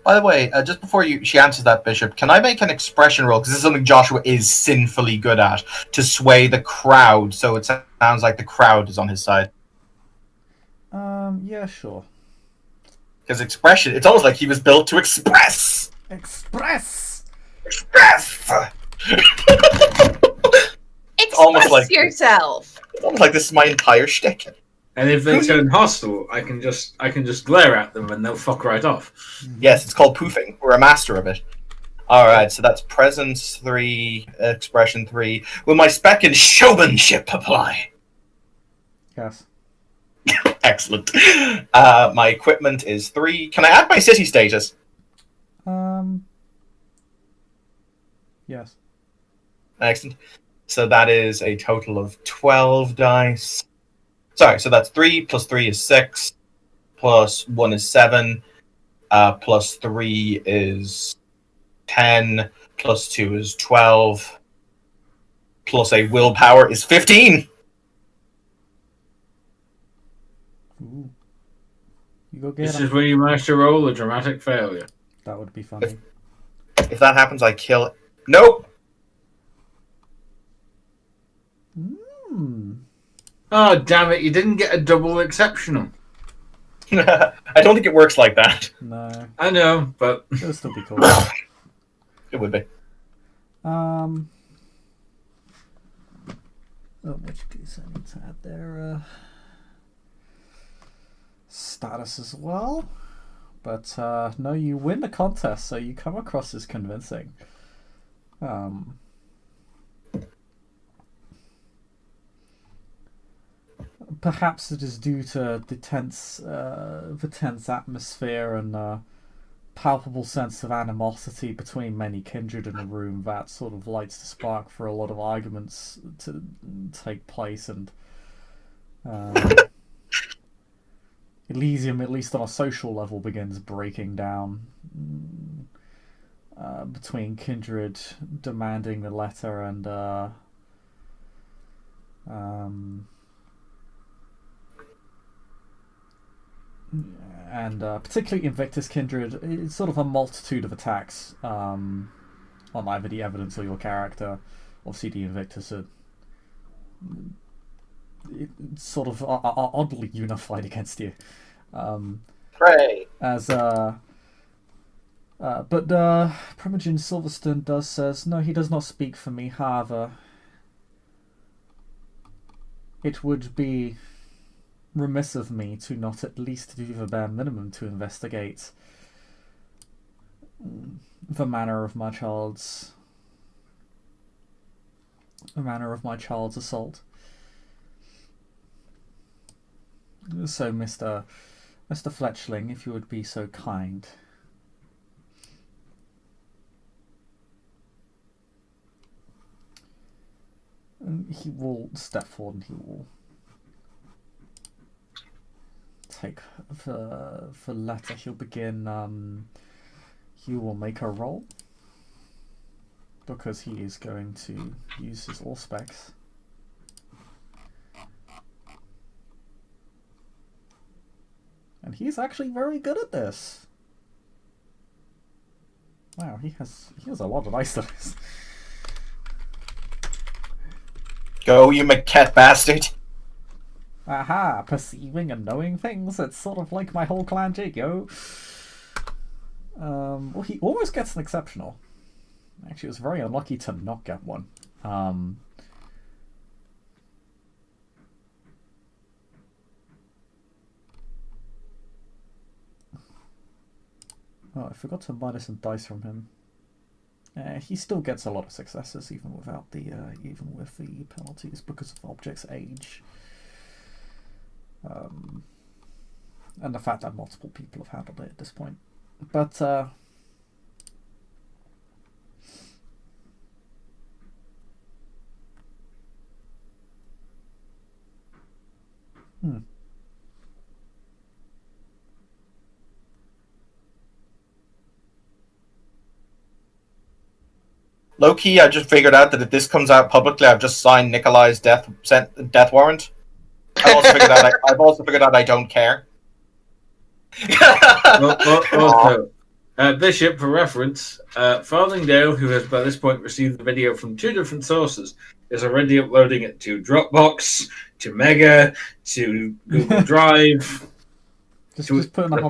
By the way, just before she answers that, Bishop, can I make an expression roll? Because this is something Joshua is sinfully good at, to sway the crowd, so it sounds like the crowd is on his side. yeah, sure. Because expression, it's almost like he was built to express! Express! Express! Express yourself! It's almost like this is my entire shtick. And if they turn hostile, I can just glare at them and they'll fuck right off. Yes, it's called poofing. We're a master of it. Alright, so that's presence 3, expression 3. Will my spec and showmanship apply? Yes. Excellent. My equipment is 3. Can I add my city status? Yes. Excellent. So that is a total of 12 dice. Sorry, so that's 3 plus 3 is 6. Plus 1 is 7. Plus 3 is 10. Plus 2 is 12. Plus a willpower is 15. Ooh. You go get This him. is when you manage to roll a dramatic failure. That would be funny. If that happens, I kill it. Nope. Oh, damn it, you didn't get a double exceptional. I don't think it works like that. No. I know, but... It would still be cool. It would be. Which case I need to add their status as well. But no, you win the contest, so you come across as convincing. Perhaps it is due to the tense atmosphere and palpable sense of animosity between many kindred in the room that sort of lights the spark for a lot of arguments to take place, and Elysium, at least on a social level, begins breaking down between kindred demanding the letter and particularly Invictus Kindred. It's sort of a multitude of attacks on either the evidence or your character. Obviously, the Invictus are sort of oddly unified against you. Hooray! But Primogen Silverstone says, no, he does not speak for me. However, it would be remiss of me to not at least do the bare minimum to investigate the manner of my child's assault. So, Mr. Fletchling, if you would be so kind. And he will step forward and he will take the letter. He'll begin. He will make a roll because he is going to use his Allspecs. And he's actually very good at this. Wow, he has a lot of dice dice. Go, you McCat bastard! Aha, perceiving and knowing things. It's sort of like my whole clan jig, yo. Well, he almost gets an exceptional. Actually, it was very unlucky to not get one. Oh, I forgot to minus some dice from him. He still gets a lot of successes even without the even with the penalties because of object's age. And the fact that multiple people have handled it at this point. But Low key, I just figured out that if this comes out publicly, I've just signed Nikolai's death warrant. I've also figured out I don't care. Also, Bishop, for reference, Farthingdale, who has by this point received the video from 2 different sources, is already uploading it to Dropbox, to Mega, to Google Drive. Just putting up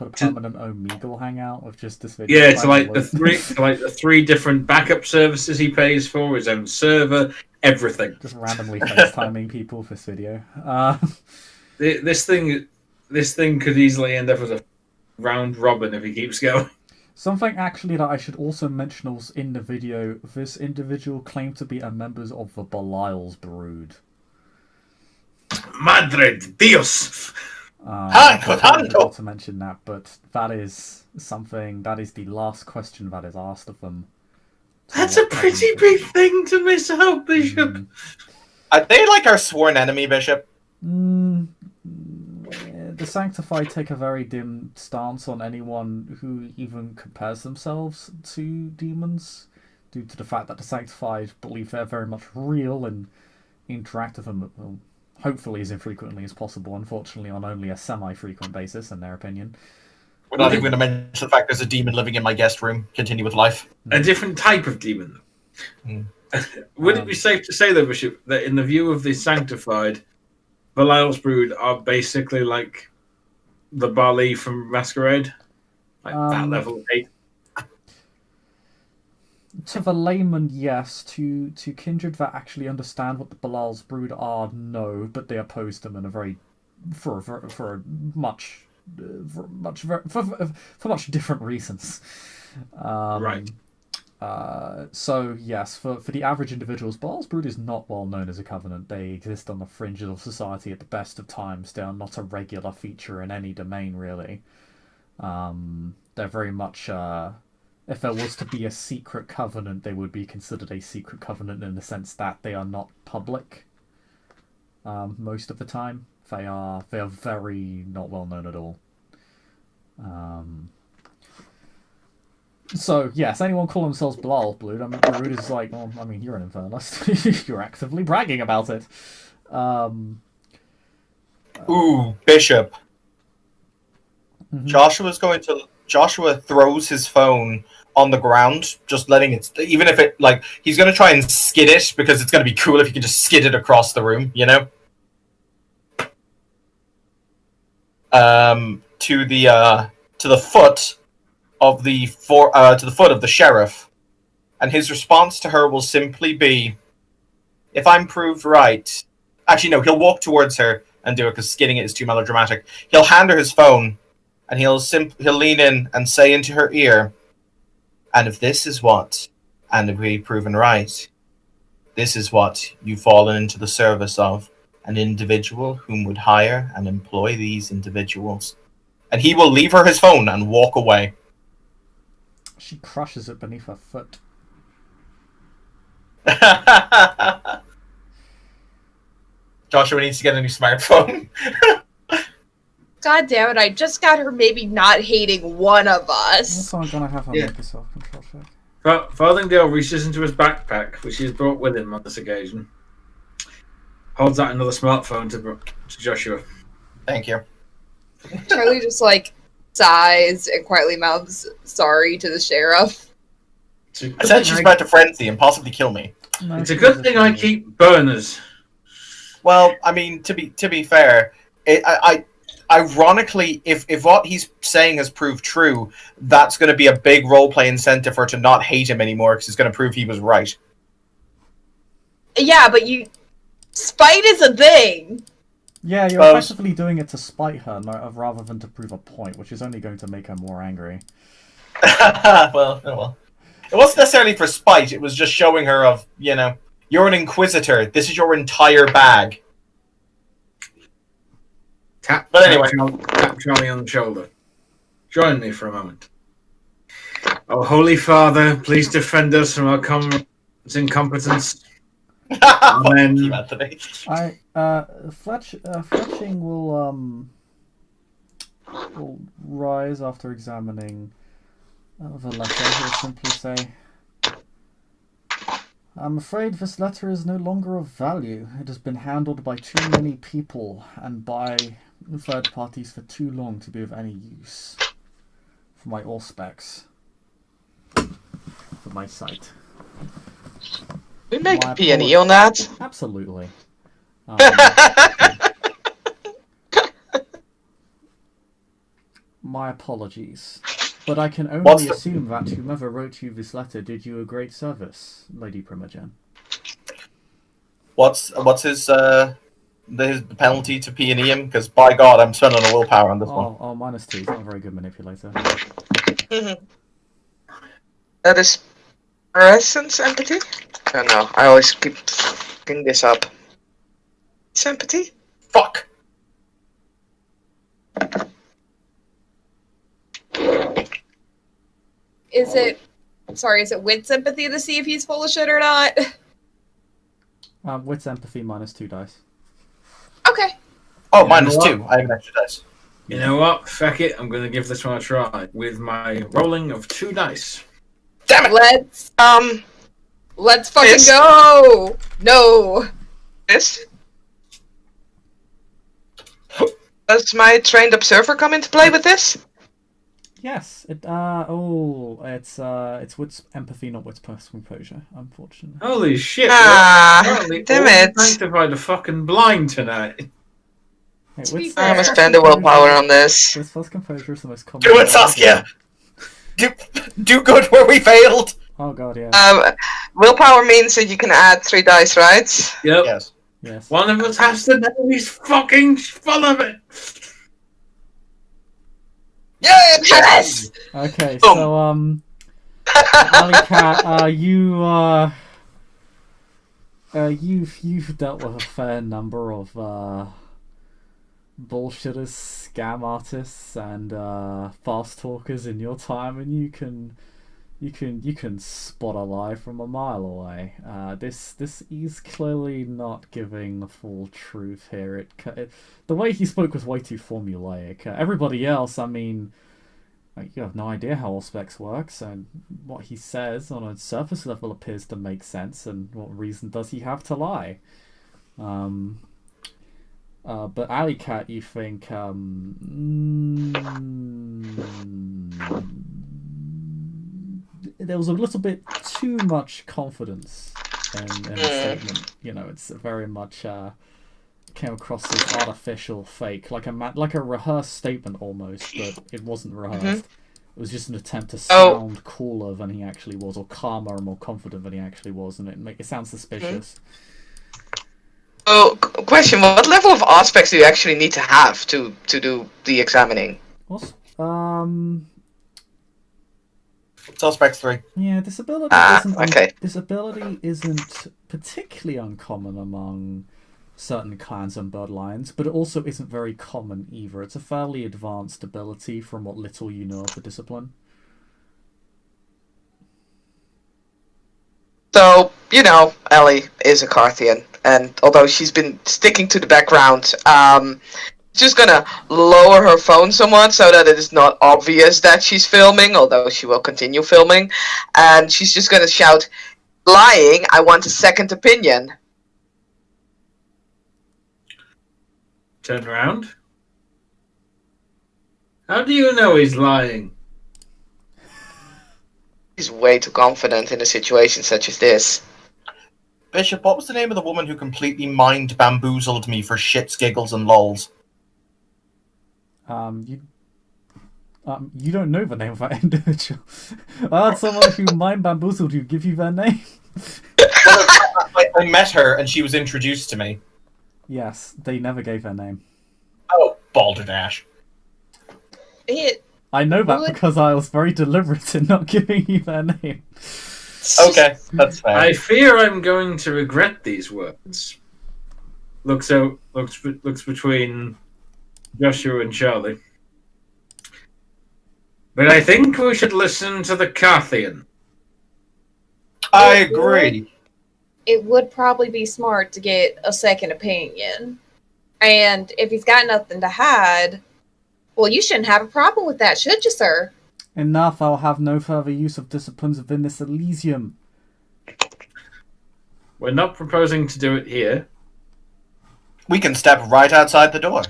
a permanent Omegle hangout of just this video. Yeah, to like the 3 different backup services he pays for, his own server, everything. Just randomly FaceTiming people for this video. This thing could easily end up as a round robin if he keeps going. Something actually that I should also mention was in the video. This individual claimed to be a member of the Belial's brood. Madre de Dios! I forgot to mention that, but that is something. That is the last question that is asked of them. That's a pretty big thing to miss out, Bishop. Are they like our sworn enemy, Bishop? The Sanctified take a very dim stance on anyone who even compares themselves to demons, due to the fact that the Sanctified believe they're very much real and interact with them, well, hopefully as infrequently as possible, unfortunately on only a semi-frequent basis, in their opinion. We're not even going to mention the fact there's a demon living in my guest room. Continue with life. A different type of demon. Would it be safe to say, though, Bishop, that in the view of the Sanctified, Belial's brood are basically like the Bali from Masquerade? Like that level of hate? To the layman, yes. To kindred that actually understand what the Belial's brood are, no. But they oppose them in a very for much different reasons. Right. So yes, for the average individuals, Belial's brood is not well known as a covenant. They exist on the fringes of society at the best of times. They are not a regular feature in any domain, really. They're very much. If there was to be a secret covenant, they would be considered a secret covenant in the sense that they are not public. Most of the time, they are very not well known at all. So yes, anyone call themselves Belial's brood, I mean, brood is like, well, I mean, you're an infernalist. You're actively bragging about it. Ooh, Bishop. Mm-hmm. Joshua throws his phone on the ground, just letting it, even if it, like, he's going to try and skid it, because it's going to be cool if you can just skid it across the room, you know? To the foot of the sheriff, and his response to her will simply be, if I'm proved right... Actually, no, he'll walk towards her and do it, because skidding it is too melodramatic. He'll hand her his phone, and he'll lean in and say into her ear, and if this is what, and if we've proven right, this is what you've fallen into the service of, an individual whom would hire and employ these individuals. And he will leave her his phone and walk away. She crushes it beneath her foot. Joshua needs to get a new smartphone. God damn it, I just got her maybe not hating one of us. Also, I'm gonna have her make a self-control check. Farthingdale reaches into his backpack, which he's brought with him on this occasion. Holds out another smartphone to Joshua. Thank you. Charlie just, like, sighs and quietly mouths sorry to the sheriff. I said she's about to frenzy and possibly kill me. No, it's a good thing I keep burners. Well, I mean, to be fair, ironically, if what he's saying has proved true, that's going to be a big roleplay incentive for her to not hate him anymore, because it's going to prove he was right. Yeah, but spite is a thing. Yeah, you're Suppose. effectively doing it to spite her rather than to prove a point, which is only going to make her more angry. Well, oh well. It wasn't necessarily for spite. It was just showing her of, you're an inquisitor. This is your entire bag. Tap But Charlie on the shoulder. Join me for a moment. Oh, Holy Father, please defend us from our comrade's incompetence. Amen. You, Anthony. Fletching will rise after examining the letter. He'll simply say, I'm afraid this letter is no longer of value. It has been handled by too many people and by third parties for too long to be of any use for my Auspex. For my site. We make a P&E on that. Absolutely. My apologies. But I can only assume that whomever wrote you this letter did you a great service, Lady Primogen. What's his penalty to P&E him? Because by God, I'm spending a willpower on this one. Oh, -2. He's not a very good manipulator. That is presence empathy? I don't know. I always keep fucking this up. Sympathy? Fuck. Is it with sympathy to see if he's full of shit or not? Wits empathy -2 dice. Okay. Oh, -2. I have an extra dice. You know what? Fuck it. I'm going to give this one a try with my rolling of 2 dice. Damn it! Let's fucking go! No! This? Does my trained observer come into play with this? Yes. It's wits empathy, not wits composure, unfortunately. Holy shit. Damn it. Sanctified the fucking blind tonight. Hey, To be I'm gonna fair. spend the willpower on this. Wits plus composure is the most common. Do it, Saskia! Do good where we failed! Oh god, yeah. Willpower means that you can add 3 dice, right? Yep. Yes. Yes. One of us has to know he's fucking full of it. Yes! Okay, so Alicat, you've dealt with a fair number of bullshitters, scam artists, and fast talkers in your time, and you can spot a lie from a mile away. This is clearly not giving the full truth here. The way he spoke was way too formulaic. Everybody else, I mean, you have no idea how Auspex works, and what he says on a surface level appears to make sense, and what reason does he have to lie? But Alicat, you think, there was a little bit too much confidence in the statement. It's very much came across as artificial, fake, like a rehearsed statement almost, but it wasn't rehearsed. It was just an attempt to sound cooler than he actually was, or calmer and more confident than he actually was, and it sounds suspicious. Oh, question: what level of aspects do you actually need to have to do the examining? Suspects 3. Yeah, this ability isn't particularly uncommon among certain clans and bloodlines, but it also isn't very common either. It's a fairly advanced ability from what little you know of the discipline. So, Ellie is a Carthian, and although she's been sticking to the background, she's gonna lower her phone somewhat so that it is not obvious that she's filming, although she will continue filming, and she's just gonna shout, "Lying, I want a second opinion." Turn around. How do you know he's lying? He's way too confident in a situation such as this. Bishop, what was the name of the woman who completely mind bamboozled me for shits, giggles, and lols? You don't know the name of that individual. I had someone who mind bamboozled you give you their name. I met her and she was introduced to me. Yes, they never gave her name. Oh, balderdash. It I know that would. because I was very deliberate in not giving you their name. Okay, that's fair. I fear I'm going to regret these words. Looks between Joshua and Charlie. But I think we should listen to the Carthian. I agree. It would probably be smart to get a second opinion. And if he's got nothing to hide, well, you shouldn't have a problem with that, should you, sir? Enough, I'll have no further use of disciplines within this Elysium. We're not proposing to do it here. We can step right outside the door.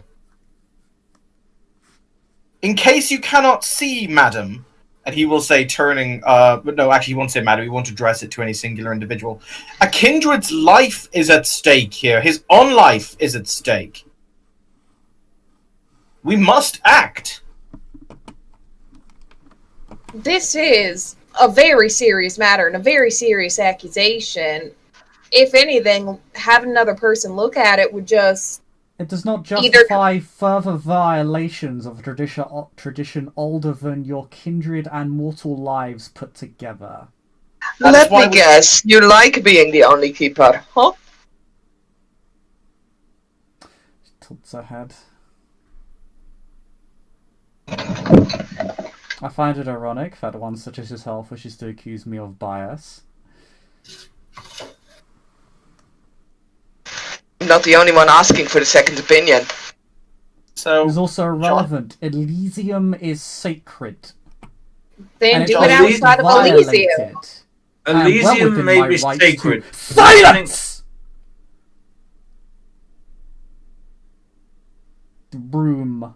In case you cannot see, madam, and he will say turning, but no, actually he won't say madam, he won't address it to any singular individual. A kindred's life is at stake here. His own life is at stake. We must act. This is a very serious matter and a very serious accusation. If anything, having another person look at it would just... It does not justify further violations of a tradition older than your kindred and mortal lives put together. Let me guess, you like being the only keeper, huh? She tilts her head. I find it ironic that one such as yourself wishes to accuse me of bias. I'm not the only one asking for the second opinion. So It's also irrelevant. Elysium is sacred. Then And do it's it outside of Elysium. violated. Elysium within may my be rights sacred. to- Silence! The room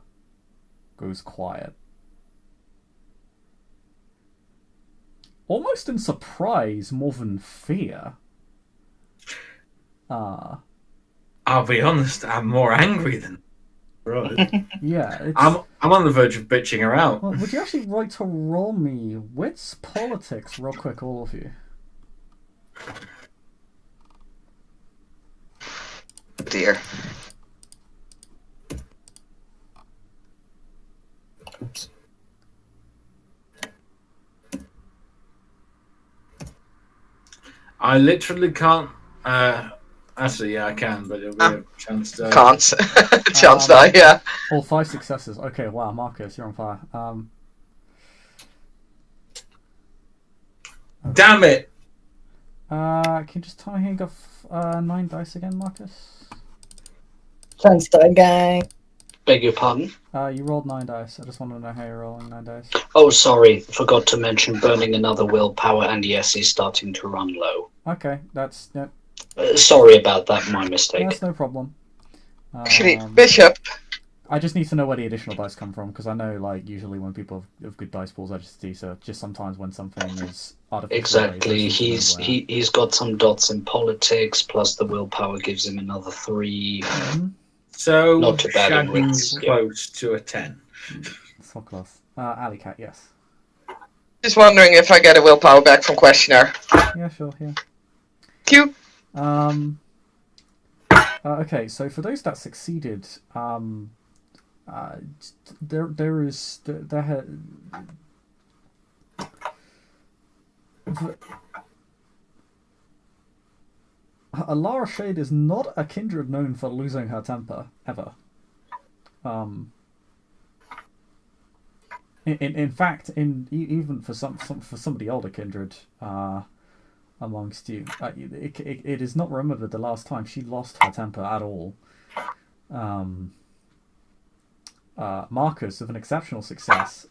goes quiet. Almost in surprise more than fear. I'll be honest, I'm more angry than... Right. Yeah, it's... I'm on the verge of bitching her out. Well, would you actually like to roll me wits politics real quick, all of you? Dear. Oops. I literally can't... actually, yeah, I can, but it'll be a chance to... Can't. Chance die, yeah. All 5 successes. Okay, wow, Marcus, you're on fire. Damn it! Can you just tell me how you got 9 dice again, Marcus? Chance die, gang. Beg your pardon? You rolled 9 dice. I just want to know how you're rolling 9 dice. Oh, sorry. Forgot to mention burning another willpower, and yes, he's starting to run low. Okay, that's... Yeah, Sorry about that, my mistake. that's no problem. Actually, Bishop, I just need to know where the additional dice come from, because I know, like, usually when people have good dice pools, I just do so. Just sometimes when something is artificial. Exactly. He's got some dots in politics, plus the willpower gives him another 3. So, Not too bad in Shagging's wits, close to a 10. So close. Alley Cat, yes. just wondering if I get a willpower back from Questioner. Yeah, sure, yeah. Q. Okay, so for those that succeeded, there is Alara Shade is not a kindred known for losing her temper ever. In fact, even for some of the older kindred amongst you, it is not remembered the last time she lost her temper at all. Marcus, with an exceptional success,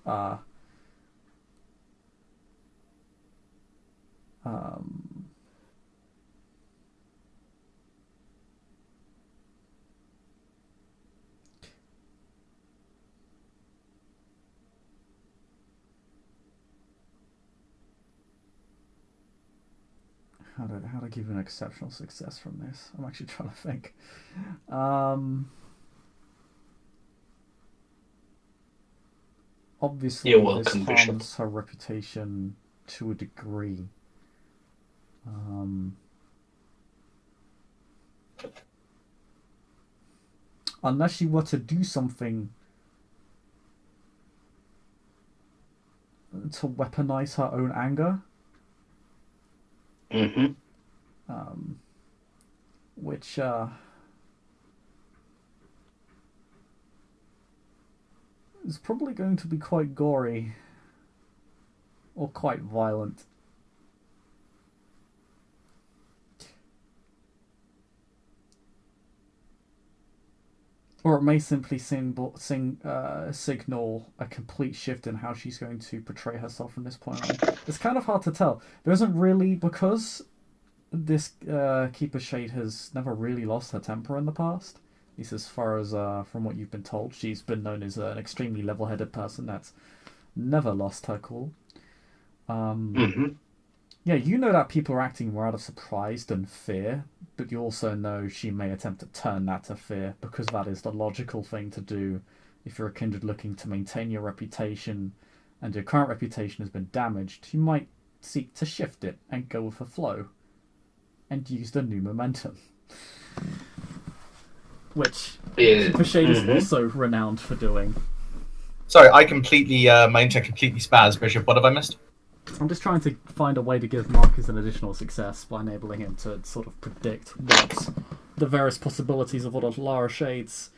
how to give you an exceptional success from this? I'm actually trying to think. Obviously, You're this welcome, harms Bishop. her reputation to a degree. unless she were to do something to weaponize her own anger, Mm-hmm. which is probably going to be quite gory or quite violent. Or it may simply signal a complete shift in how she's going to portray herself from this point on. It's kind of hard to tell. There isn't really, because this Keeper Shade has never really lost her temper in the past, at least as far as from what you've been told. She's been known as an extremely level-headed person that's never lost her cool. Mm-hmm. Yeah, you know that people are acting more out of surprise than fear, but you also know she may attempt to turn that to fear, because that is the logical thing to do if you're a kindred looking to maintain your reputation and your current reputation has been damaged. You might seek to shift it and go with the flow and use the new momentum. Which Keeper Shade is also renowned for doing. Sorry, I completely, my internet completely spazzed, Bishop. What have I missed? I'm just trying to find a way to give Marcus an additional success by enabling him to sort of predict what the various possibilities of what Lara Shade's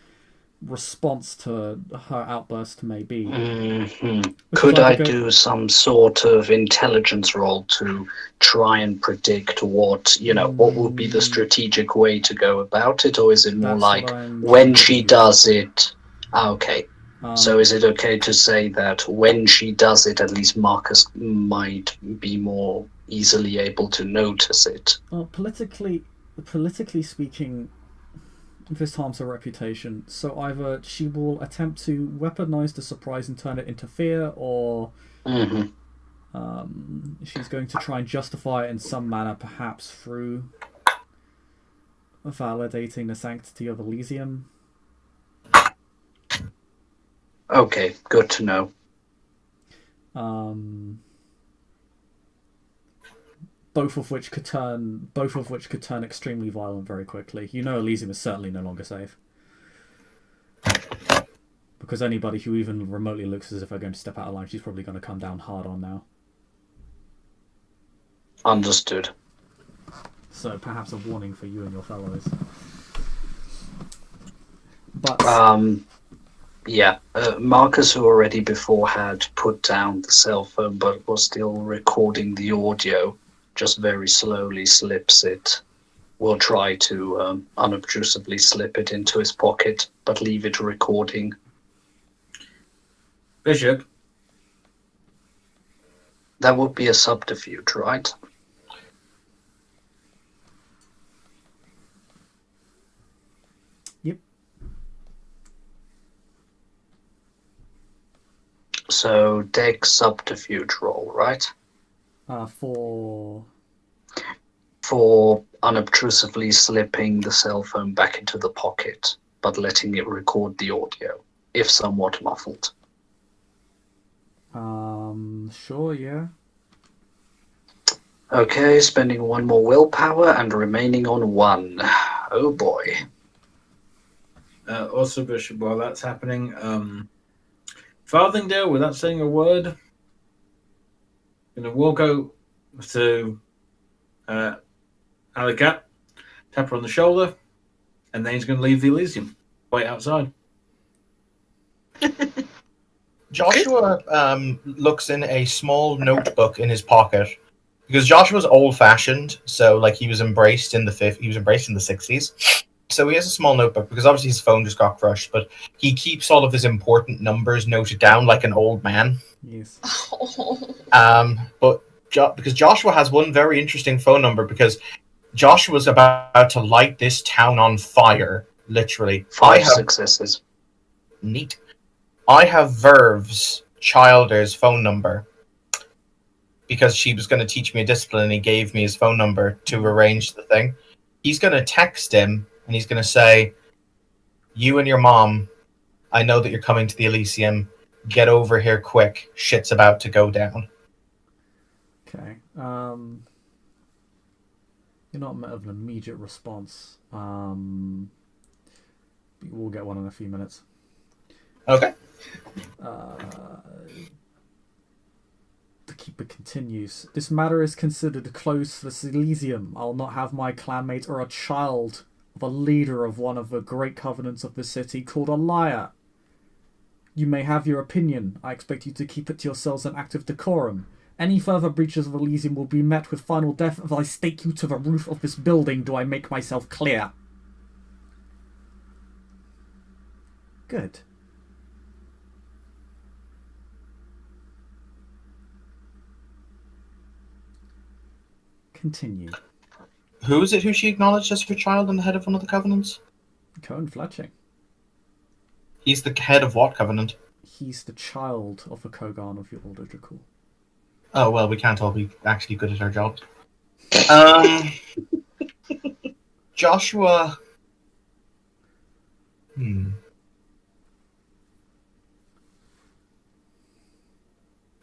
response to her outburst may be. Mm-hmm. Could I do some sort of intelligence roll to try and predict what would be the strategic way to go about it, or is it more like when she does it? Okay. So is it okay to say that when she does it, at least Marcus might be more easily able to notice it? Well, politically speaking, this harms her reputation. So either she will attempt to weaponize the surprise and turn it into fear, or she's going to try and justify it in some manner, perhaps through validating the sanctity of Elysium. Okay, good to know. Both of which could turn extremely violent very quickly. You know, Elysium is certainly no longer safe, because anybody who even remotely looks as if they're going to step out of line, she's probably going to come down hard on now. Understood. So perhaps a warning for you and your fellows. But yeah, Marcus, who already before had put down the cell phone but was still recording the audio, just very slowly slips it. Will try to unobtrusively slip it into his pocket, but leave it recording. Bishop? That would be a subterfuge, right? Yep. So, Dex subterfuge roll, right? For unobtrusively slipping the cell phone back into the pocket, but letting it record the audio, if somewhat muffled. Sure, yeah. Okay, spending one more willpower and remaining on 1. Oh boy. Also, Bishop, while that's happening, Farthingdale, without saying a word, gonna walk out to Alicat, tap her on the shoulder, and then he's gonna leave the Elysium. Wait outside. Joshua looks in a small notebook in his pocket, because Joshua's old-fashioned, so like he was embraced in the 60s. So he has a small notebook because obviously his phone just got crushed, but he keeps all of his important numbers noted down like an old man. Yes. But because Joshua has one very interesting phone number, because Joshua's about to light this town on fire, literally. 5 successes. Neat. I have Verve's Childer's phone number, because she was going to teach me a discipline and he gave me his phone number to arrange the thing. He's going to text him and he's going to say, "You and your mom, I know that you're coming to the Elysium. Get over here quick. Shit's about to go down." Okay. You're not met with an immediate response. We'll get one in a few minutes. Okay. The Keeper continues. This matter is considered closed for Elysium. I'll not have my clanmate or a child of a leader of one of the great covenants of the city called a liar. You may have your opinion. I expect you to keep it to yourselves an act of decorum. Any further breaches of Elysium will be met with final death if I stake you to the roof of this building. Do I make myself clear? Good. Continue. Who is it who she acknowledged as her child and the head of one of the covenants? Cohen Fletching. He's the head of what covenant? He's the child of the Kogan of the Order Dracul. Oh, well, we can't all be actually good at our jobs. Joshua...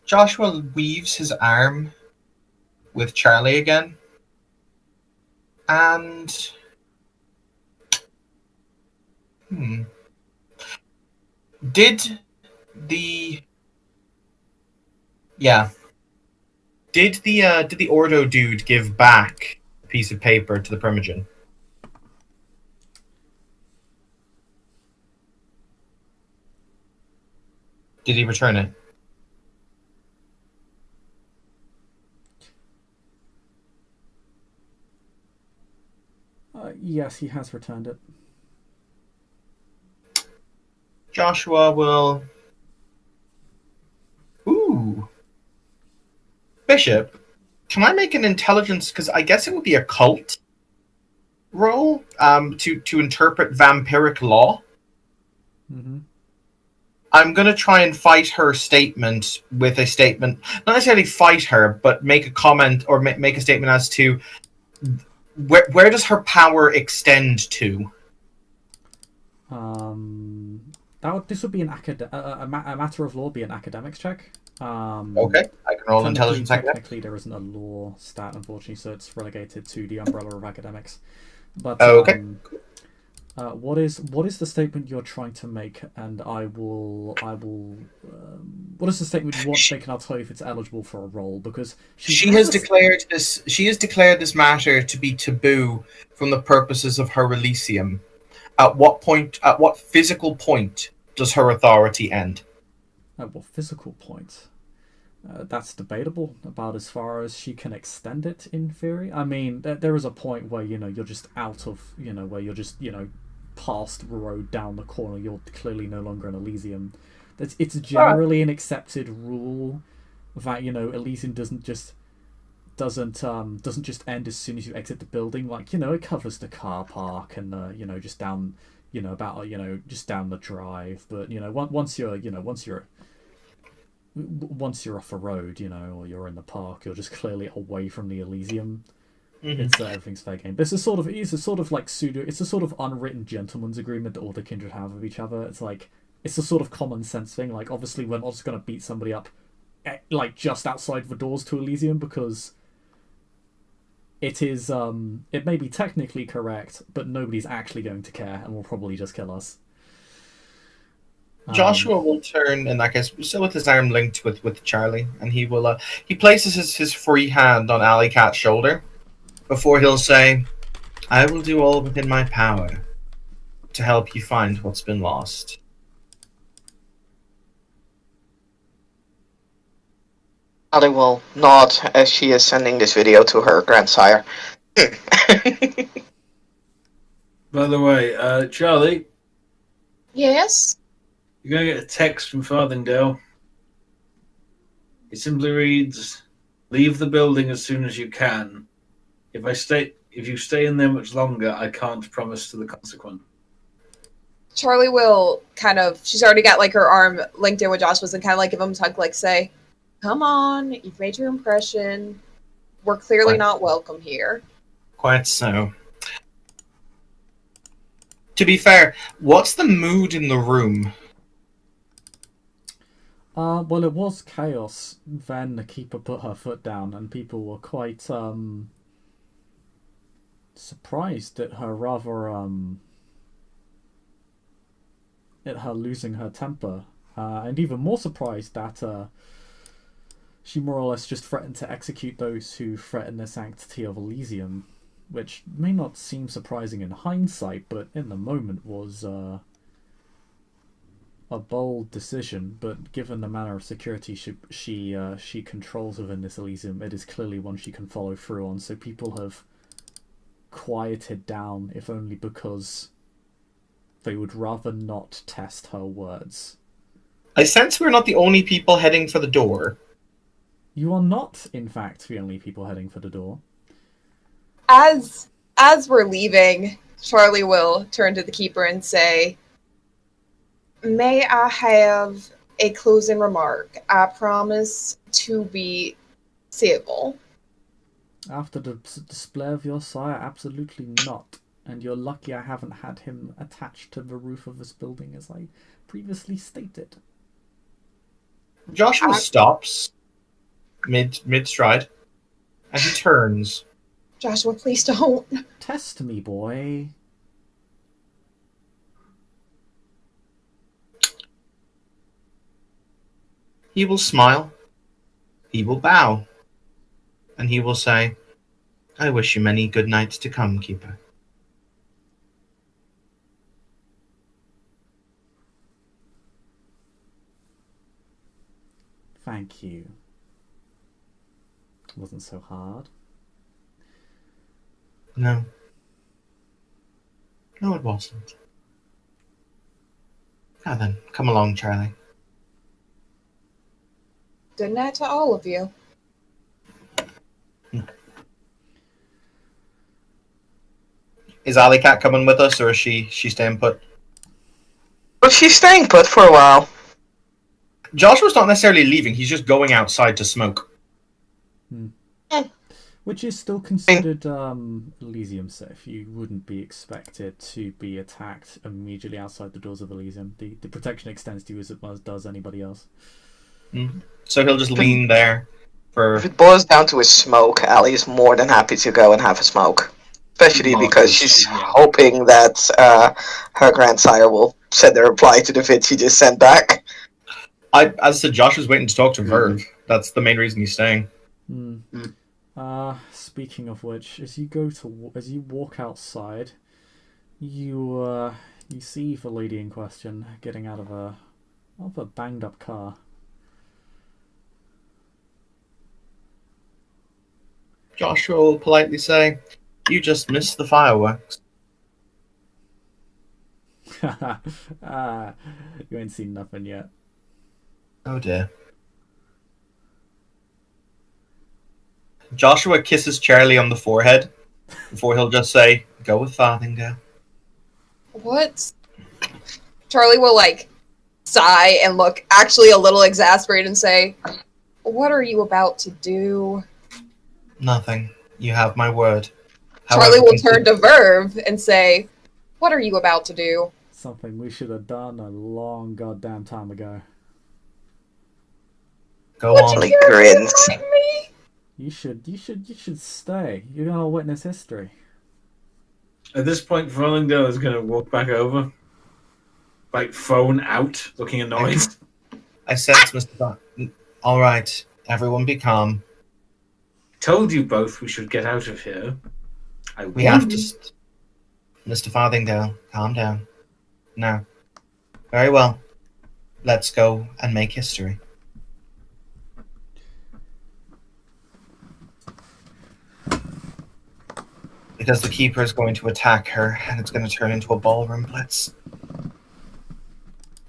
Joshua weaves his arm with Charlie again. And... Did the... Yeah. Did the Ordo dude give back a piece of paper to the Primogen? Did he return it? Yes, he has returned it. Joshua will... Ooh. Bishop, can I make an intelligence... Because I guess it would be a cult roll to interpret vampiric law. Mm-hmm. I'm going to try and fight her statement with a statement. Not necessarily fight her, but make a comment or make a statement as to... Where does her power extend to? This would be an a matter of law, be an academics check. Okay, I can roll intelligence. Technically, there isn't a law stat, unfortunately, so it's relegated to the umbrella of academics. But okay. What is the statement you're trying to make? And I will. What is the statement you want to make? And I'll tell you if it's eligible for a roll, because she has declared this. She has declared this matter to be taboo from the purposes of her Elysium. At what point? At what physical point does her authority end? At what physical point? That's debatable about as far as she can extend it in theory. I mean, there is a point where you're just out of where you're just past the road down the corner. You're clearly no longer in Elysium. It's generally an accepted rule that Elysium doesn't just end as soon as you exit the building. Like it covers the car park and just down just down the drive. But once you're off a road, or you're in the park, you're just clearly away from the Elysium. Mm-hmm. It's everything's fair game. This is sort of it's a sort of unwritten gentleman's agreement that all the kindred have with each other. It's a sort of common sense thing. Like obviously we're not just gonna beat somebody up just outside the doors to Elysium, because it may be technically correct, but nobody's actually going to care and will probably just kill us. Joshua will turn in that case, still with his arm linked with Charlie, and he will he places his free hand on Alley Cat's shoulder before he'll say, "I will do all within my power to help you find what's been lost." Alley will nod as she is sending this video to her grandsire. By the way, Charlie? Yes? You're going to get a text from Farthingdale. It simply reads, "Leave the building as soon as you can. If you stay in there much longer, I can't promise to the consequence." Charlie will she's already got her arm linked in with Joshua's and give him a tug, say, "Come on, you've made your impression. We're clearly not welcome here." Quite so. To be fair, what's the mood in the room? Well, it was chaos. Then the Keeper put her foot down, and people were quite surprised at her rather at her losing her temper, and even more surprised that she more or less just threatened to execute those who threaten the sanctity of Elysium, which may not seem surprising in hindsight, but in the moment was a bold decision. But given the manner of security she controls within this Elysium, it is clearly one she can follow through on. So people have quieted down, if only because they would rather not test her words. I sense we're not the only people heading for the door. You are not, in fact, the only people heading for the door. As we're leaving, Charlie will turn to the keeper and say, "May I have a closing remark? I promise to be civil." After the display of your sire, absolutely not. And you're lucky I haven't had him attached to the roof of this building, as I previously stated. Joshua stops mid stride, and he turns. Joshua, please don't. Test me, boy. He will smile. He will bow. And he will say, "I wish you many good nights to come, Keeper." Thank you. It wasn't so hard. No. No, it wasn't. Now then, come along, Charlie. Good night to all of you. Is Alley Cat coming with us, or is she staying put? But she's staying put for a while. Joshua's not necessarily leaving, he's just going outside to smoke. Which is still considered Elysium safe. You wouldn't be expected to be attacked immediately outside the doors of Elysium. The protection extends to you as much as does anybody else. So he'll just lean there for... If it boils down to a smoke, Allie is more than happy to go and have a smoke. Especially because she's hoping that her grandsire will send a reply to the vid she just sent back. As I said, Josh is waiting to talk to Verve. That's the main reason he's staying. Speaking of which, as you walk outside, you see the lady in question getting out of a banged up car. Joshua will politely say, "You just missed the fireworks." You ain't seen nothing yet. Oh dear. Joshua kisses Charlie on the forehead before he'll just say, "Go with Farthingale." What? Charlie will, sigh and look actually a little exasperated and say, "What are you about to do?" Nothing. You have my word. Charlie will turn to Verve and say, "What are you about to do?" Something we should have done a long goddamn time ago. Go on. He grins. You should stay. You're gonna witness history. At this point, Farthingale is going to walk back over, phone out, looking annoyed. I sense, Mr. Don. All right, everyone be calm. Told you both we should get out of here. We have to... Mr. Farthingale, calm down. Now, very well. Let's go and make history. Because the Keeper is going to attack her, and it's going to turn into a ballroom blitz.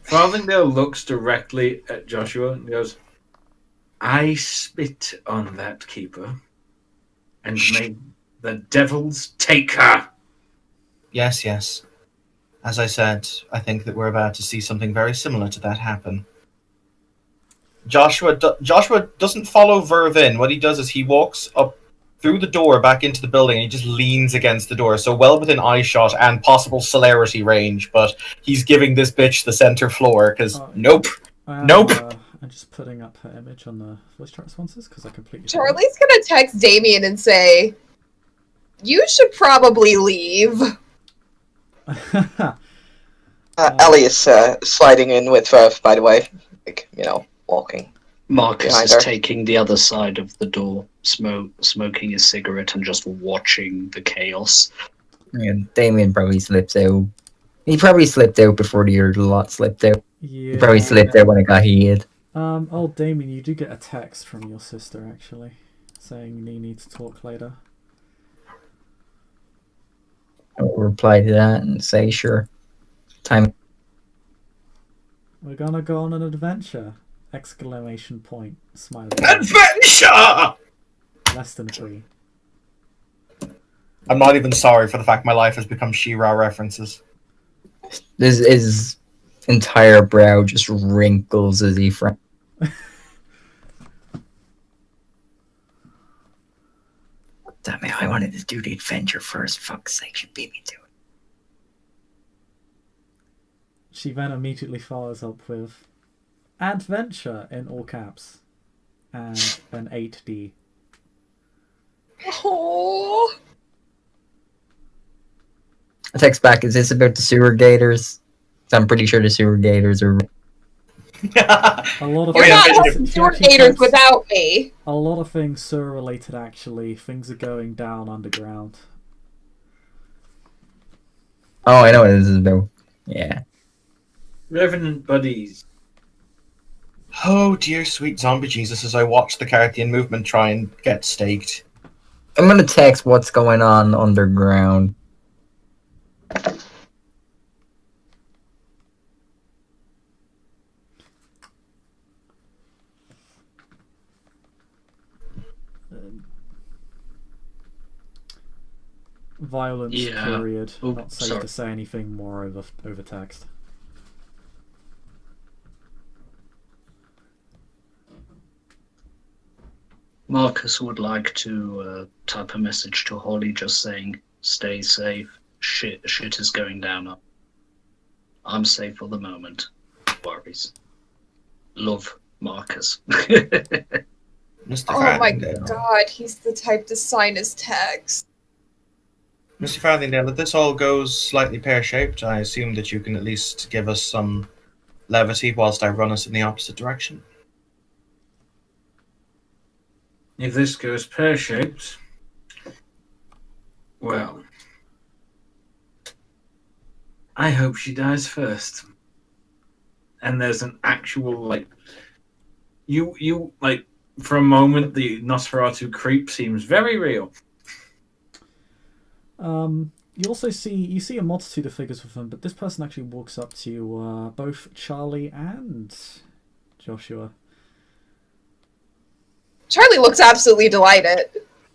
Farthingale looks directly at Joshua and goes, "I spit on that Keeper, and may the devils take her." Yes, yes. As I said, I think that we're about to see something very similar to that happen. Joshua doesn't follow Verve in. What he does is he walks up through the door back into the building, and he just leans against the door, so well within eye shot and possible celerity range, but he's giving this bitch the center floor, because nope. Nope. I'm just putting up her image on the voice chat responses, because I completely... Charlie's gonna text Damien and say, "You should probably leave." Ellie is sliding in with Verve, by the way. Like, walking. Marcus Behind is her. taking the other side of the door, smoking a cigarette and just watching the chaos. Yeah, Damien probably slips out. He probably slipped out before the other lot slipped out. Yeah. He probably slipped out when it got heated. Oh, Damien, you do get a text from your sister, actually, saying you need to talk later. I'll reply to that and say, sure. Time. We're gonna go on an adventure! Exclamation point. Smiley face. Adventure! Less than 3. I'm not even sorry for the fact my life has become She-Ra references. His entire brow just wrinkles as he frowns. Damn it, I wanted to do the adventure first. Fuck's sake, she beat me to it. She then immediately follows up with adventure in all caps and an 8D. Oh. I text back, is this about the sewer gators? I'm pretty sure the sewer gators are... A lot of You're yeah, not but- helping gators without me. A lot of things sewer related, actually. Things are going down underground. Oh, I know what this is about. Yeah. Revenant buddies. Oh dear sweet zombie Jesus, as I watch the Carthian movement try and get staked. I'm gonna text what's going on underground. Violence, Yeah. period. Oh, Not safe sorry. to say anything more over text. Marcus would like to type a message to Holly just saying, stay safe, shit is going down. I'm safe for the moment. No worries. Love, Marcus. Mr. Oh my Farthingale. god, he's the type to sign his text. Mr. Farthingale, if this all goes slightly pear-shaped, I assume that you can at least give us some levity whilst I run us in the opposite direction. If this goes pear-shaped, well, I hope she dies first. And there's an actual, you for a moment, the Nosferatu creep seems very real. You also see a multitude of figures with them, but this person actually walks up to both Charlie and Joshua. Charlie looks absolutely delighted.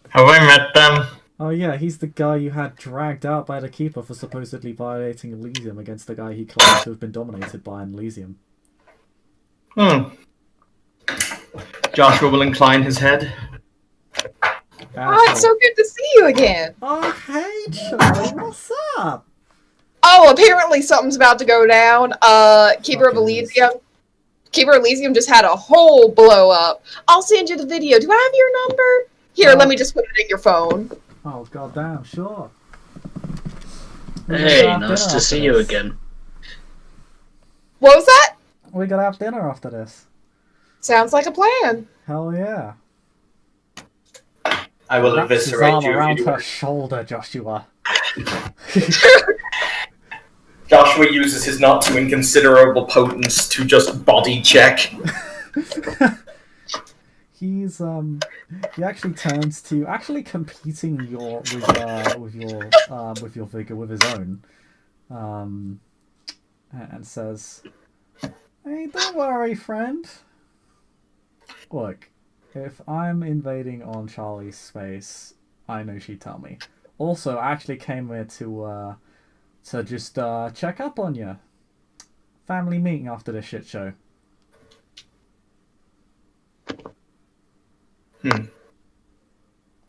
Have I met them? Oh yeah, he's the guy you had dragged out by the Keeper for supposedly violating Elysium against the guy he claimed to have been dominated by in Elysium. Joshua will incline his head. Oh, it's so good to see you again. Oh, hey, Charlie, what's up? Oh, apparently something's about to go down. Keeper of Fucking Elysium. Keeper of Elysium just had a whole blow up. I'll send you the video. Do I have your number? Here, let me just put it in your phone. Oh, goddamn, sure. Hey, nice to see you again. What was that? We gotta have dinner after this. Sounds like a plan. Hell yeah. I will Wraps his eviscerate arm you. around if you her shoulder, Joshua. Joshua uses his not too inconsiderable potence to just body check. He's he actually turns to actually competing with your vigor with his own, and says, "Hey, don't worry, friend. Look, if I'm invading on Charlie's space, I know she'd tell me. Also, I actually came here to just check up on you. Family meeting after this shit show."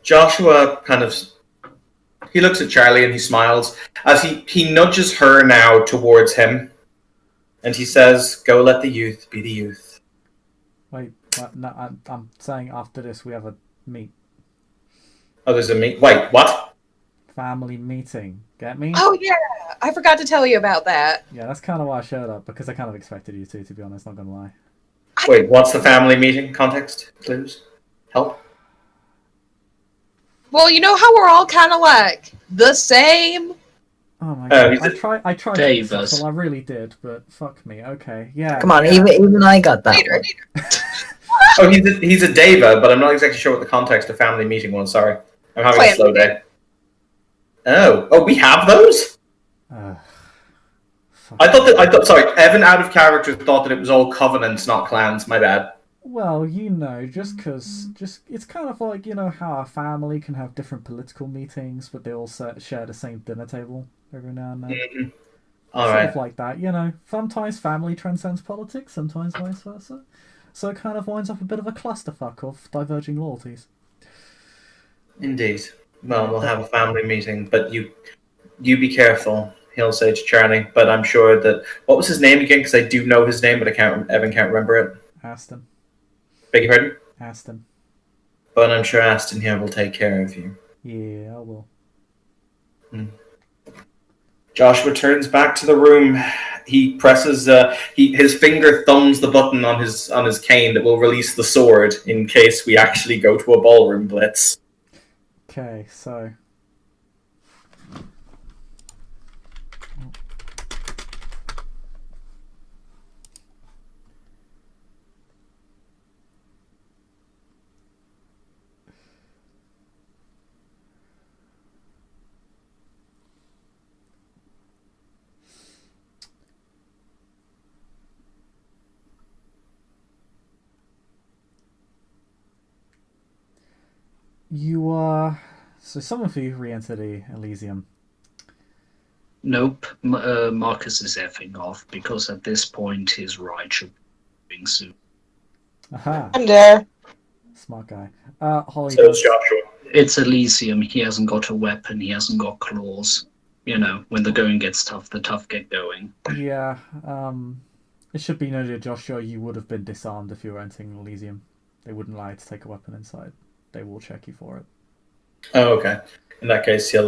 Joshua he looks at Charlie and he smiles as he nudges her now towards him, and he says, "Go let the youth be the youth." Wait, no, I'm saying after this we have a meet. Oh, there's a meet. Wait, what? family meeting. Get me? Oh yeah, I forgot to tell you about that. Yeah, that's kind of why I showed up, because I kind of expected you to be honest, not gonna lie. Wait, what's the family meeting context? Clues? Help? Well, you know how we're all kind of like the same. Oh my Oh, god, I tried to be Davis. subtle, I really did, but fuck me, okay, yeah. Come on, yeah. even I got that Later. one. Oh, he's a Deva, but I'm not exactly sure what the context of family meeting was. Sorry, I'm having a Clan slow meeting. day. Oh, we have those. Fuck I me. thought. Sorry, Evan, out of character, thought that it was all covenants, not clans. My bad. Well, just it's kind of like, how a family can have different political meetings, but they all share the same dinner table every now and then. Mm-hmm. All Sort right. of like that, Sometimes family transcends politics, sometimes vice versa. So it kind of winds up a bit of a clusterfuck of diverging loyalties. Indeed. Well, we'll have a family meeting, but you be careful. He'll say to Charlie, but I'm sure that what was his name again? Because I do know his name, but Evan can't remember it. Aston. Beg your pardon? Aston. But I'm sure Aston here will take care of you. Yeah, I will. Joshua turns back to the room. He presses. His finger thumbs the button on his cane that will release the sword in case we actually go to a ballroom blitz. Okay, so so some of you re-enter the Elysium. Nope. Marcus is effing off because at this point his ride should be being soon. Aha, I'm there. smart guy. Holly So does. it's Joshua. It's Elysium. He hasn't got a weapon. He hasn't got claws. When the going gets tough, the tough get going. Yeah, it should be noted, Joshua, you would have been disarmed if you were entering Elysium. They wouldn't allow you to take a weapon inside. They will check you for it. Oh, okay. In that case, he'll.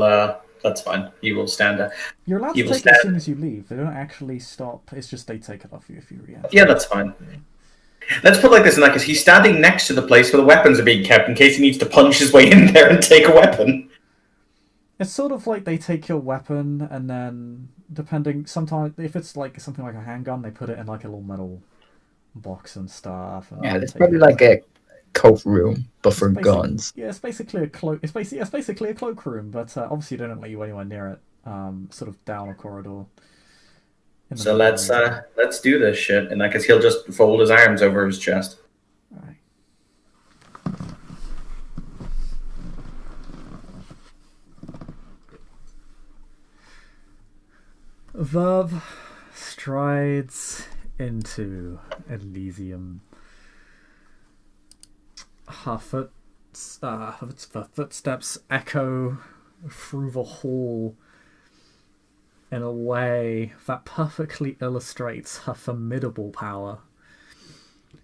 That's fine. He will stand there. You're allowed He to will take it as stand. soon as you leave. They don't actually stop. It's just they take it off you if you re-enter. Yeah, that's fine. Let's put it like this: in that case, he's standing next to the place where the weapons are being kept, in case he needs to punch his way in there and take a weapon. It's sort of like they take your weapon and then, depending, sometimes if it's like something like a handgun, they put it in like a little metal box and stuff. And Yeah, it's take probably it. like a coat room, but for It's basic- guns. Yeah, it's basically a cloak. It's basically a cloakroom, but obviously they don't let you anywhere near it. Sort of down a corridor. in the So middle let's of it. let's do this shit. In that case, he'll just fold his arms over his chest. Alright. Verve strides into Elysium. Her footsteps echo through the hall in a way that perfectly illustrates her formidable power.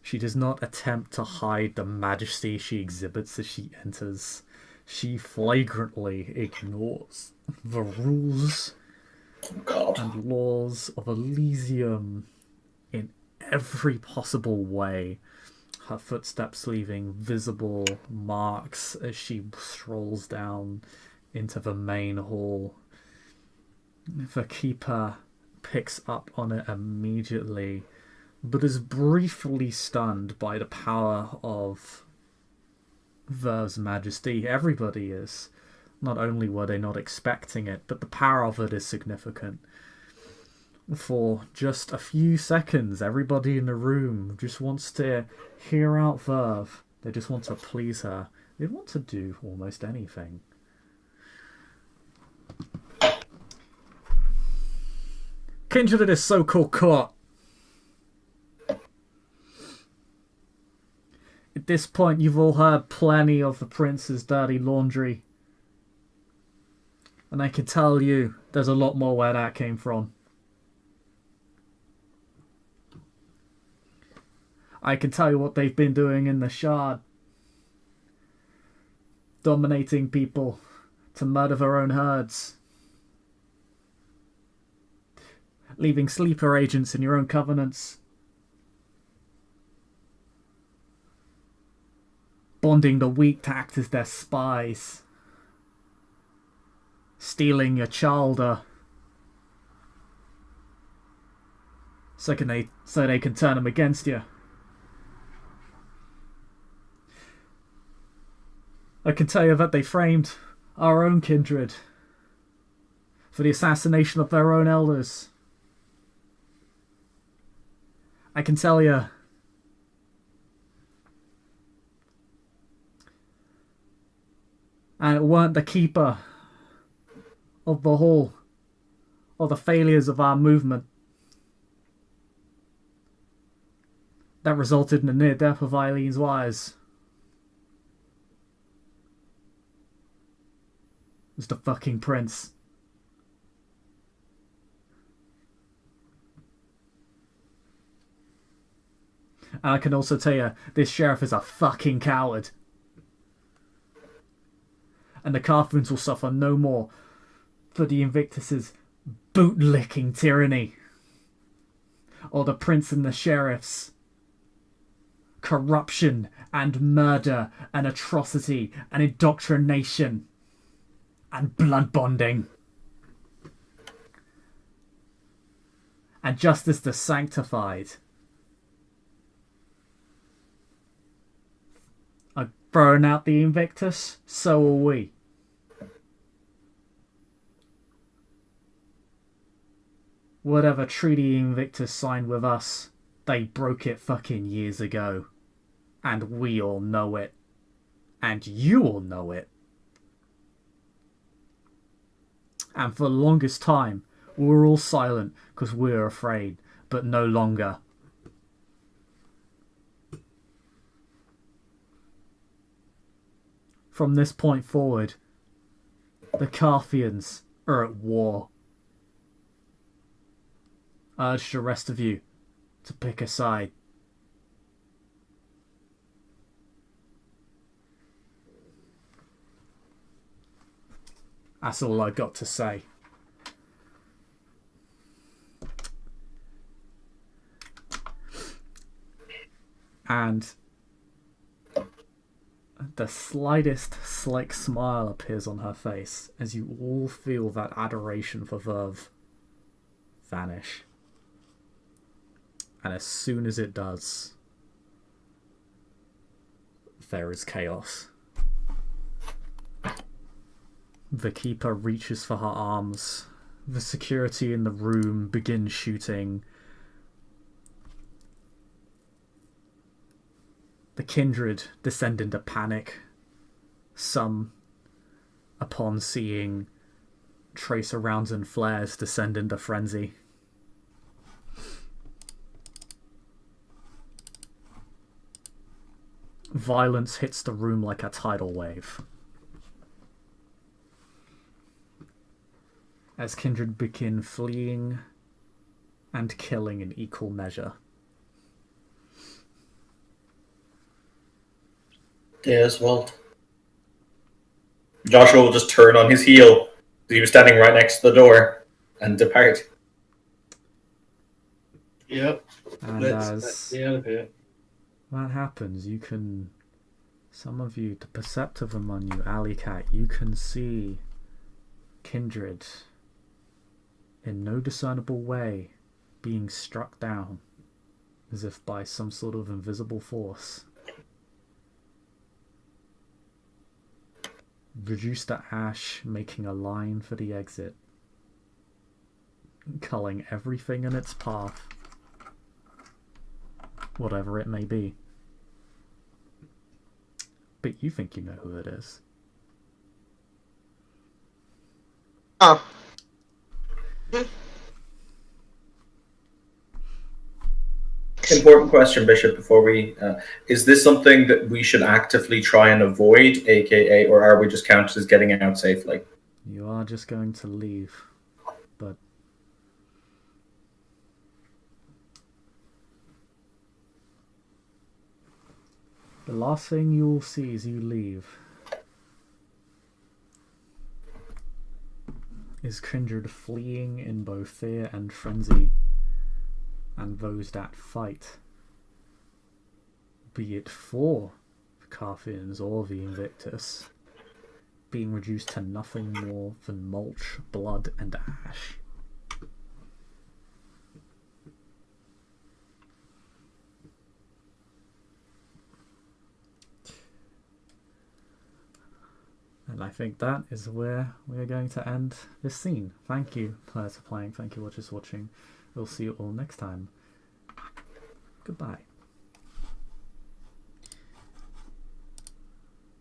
She does not attempt to hide the majesty she exhibits as she enters. She flagrantly ignores the rules God. and laws of Elysium in every possible way. Her footsteps leaving visible marks as she strolls down into the main hall. The keeper picks up on it immediately, but is briefly stunned by the power of Verve's majesty. Everybody is. Not only were they not expecting it, but the power of it is significant. For just a few seconds, everybody in the room just wants to hear out Verve. They just want to please her. They want to do almost anything. Kindred is so-called court. At this point, you've all heard plenty of the prince's dirty laundry. And I can tell you, there's a lot more where that came from. I can tell you what they've been doing in the Shard. Dominating people, to murder their own herds, leaving sleeper agents in your own covenants, bonding the weak to act as their spies, stealing your childer so they can turn them against you. I can tell you that they framed our own kindred for the assassination of their own elders. I can tell you and it weren't the keeper of the hall or the failures of our movement that resulted in the near death of Eileen's wires. It was the fucking prince. And I can also tell you, this sheriff is a fucking coward. And the Carthoons will suffer no more for the Invictus's bootlicking tyranny, or the prince and the sheriff's corruption and murder and atrocity and indoctrination and blood bonding. And just as the sanctified are throwing out the Invictus, so are we. Whatever treaty Invictus signed with us, they broke it fucking years ago. And we all know it. And you all know it. And for the longest time, we were all silent because we were afraid, but no longer. From this point forward, the Carthians are at war. I urge the rest of you to pick a side. That's all I got to say. And the slightest slick smile appears on her face as you all feel that adoration for Verve vanish. And as soon as it does, there is chaos. The Keeper reaches for her arms. The security in the room begins shooting. The kindred descend into panic. Some, upon seeing tracer rounds and flares, descend into frenzy. Violence hits the room like a tidal wave, as kindred begin fleeing and killing in equal measure. There's Walt. Joshua will just turn on his heel. He was standing right next to the door and depart. Yep. And as that happens, you can, some of you, the perceptive among you, Alley Cat, you can see kindred in no discernible way being struck down as if by some sort of invisible force. Reduced to ash, making a line for the exit, culling everything in its path, whatever it may be. But you think you know who it is. Oh. Important question, Bishop, before we... is this something that we should actively try and avoid, aka, or are we just counted as getting out safely? You are just going to leave, but... the last thing you'll see as you leave is kindred fleeing in both fear and frenzy, and those that fight, be it for the Carthians or the Invictus, being reduced to nothing more than mulch, blood, and ash. And I think that is where we are going to end this scene. Thank you, players, for playing. Thank you, watchers, for watching. We'll see you all next time. Goodbye.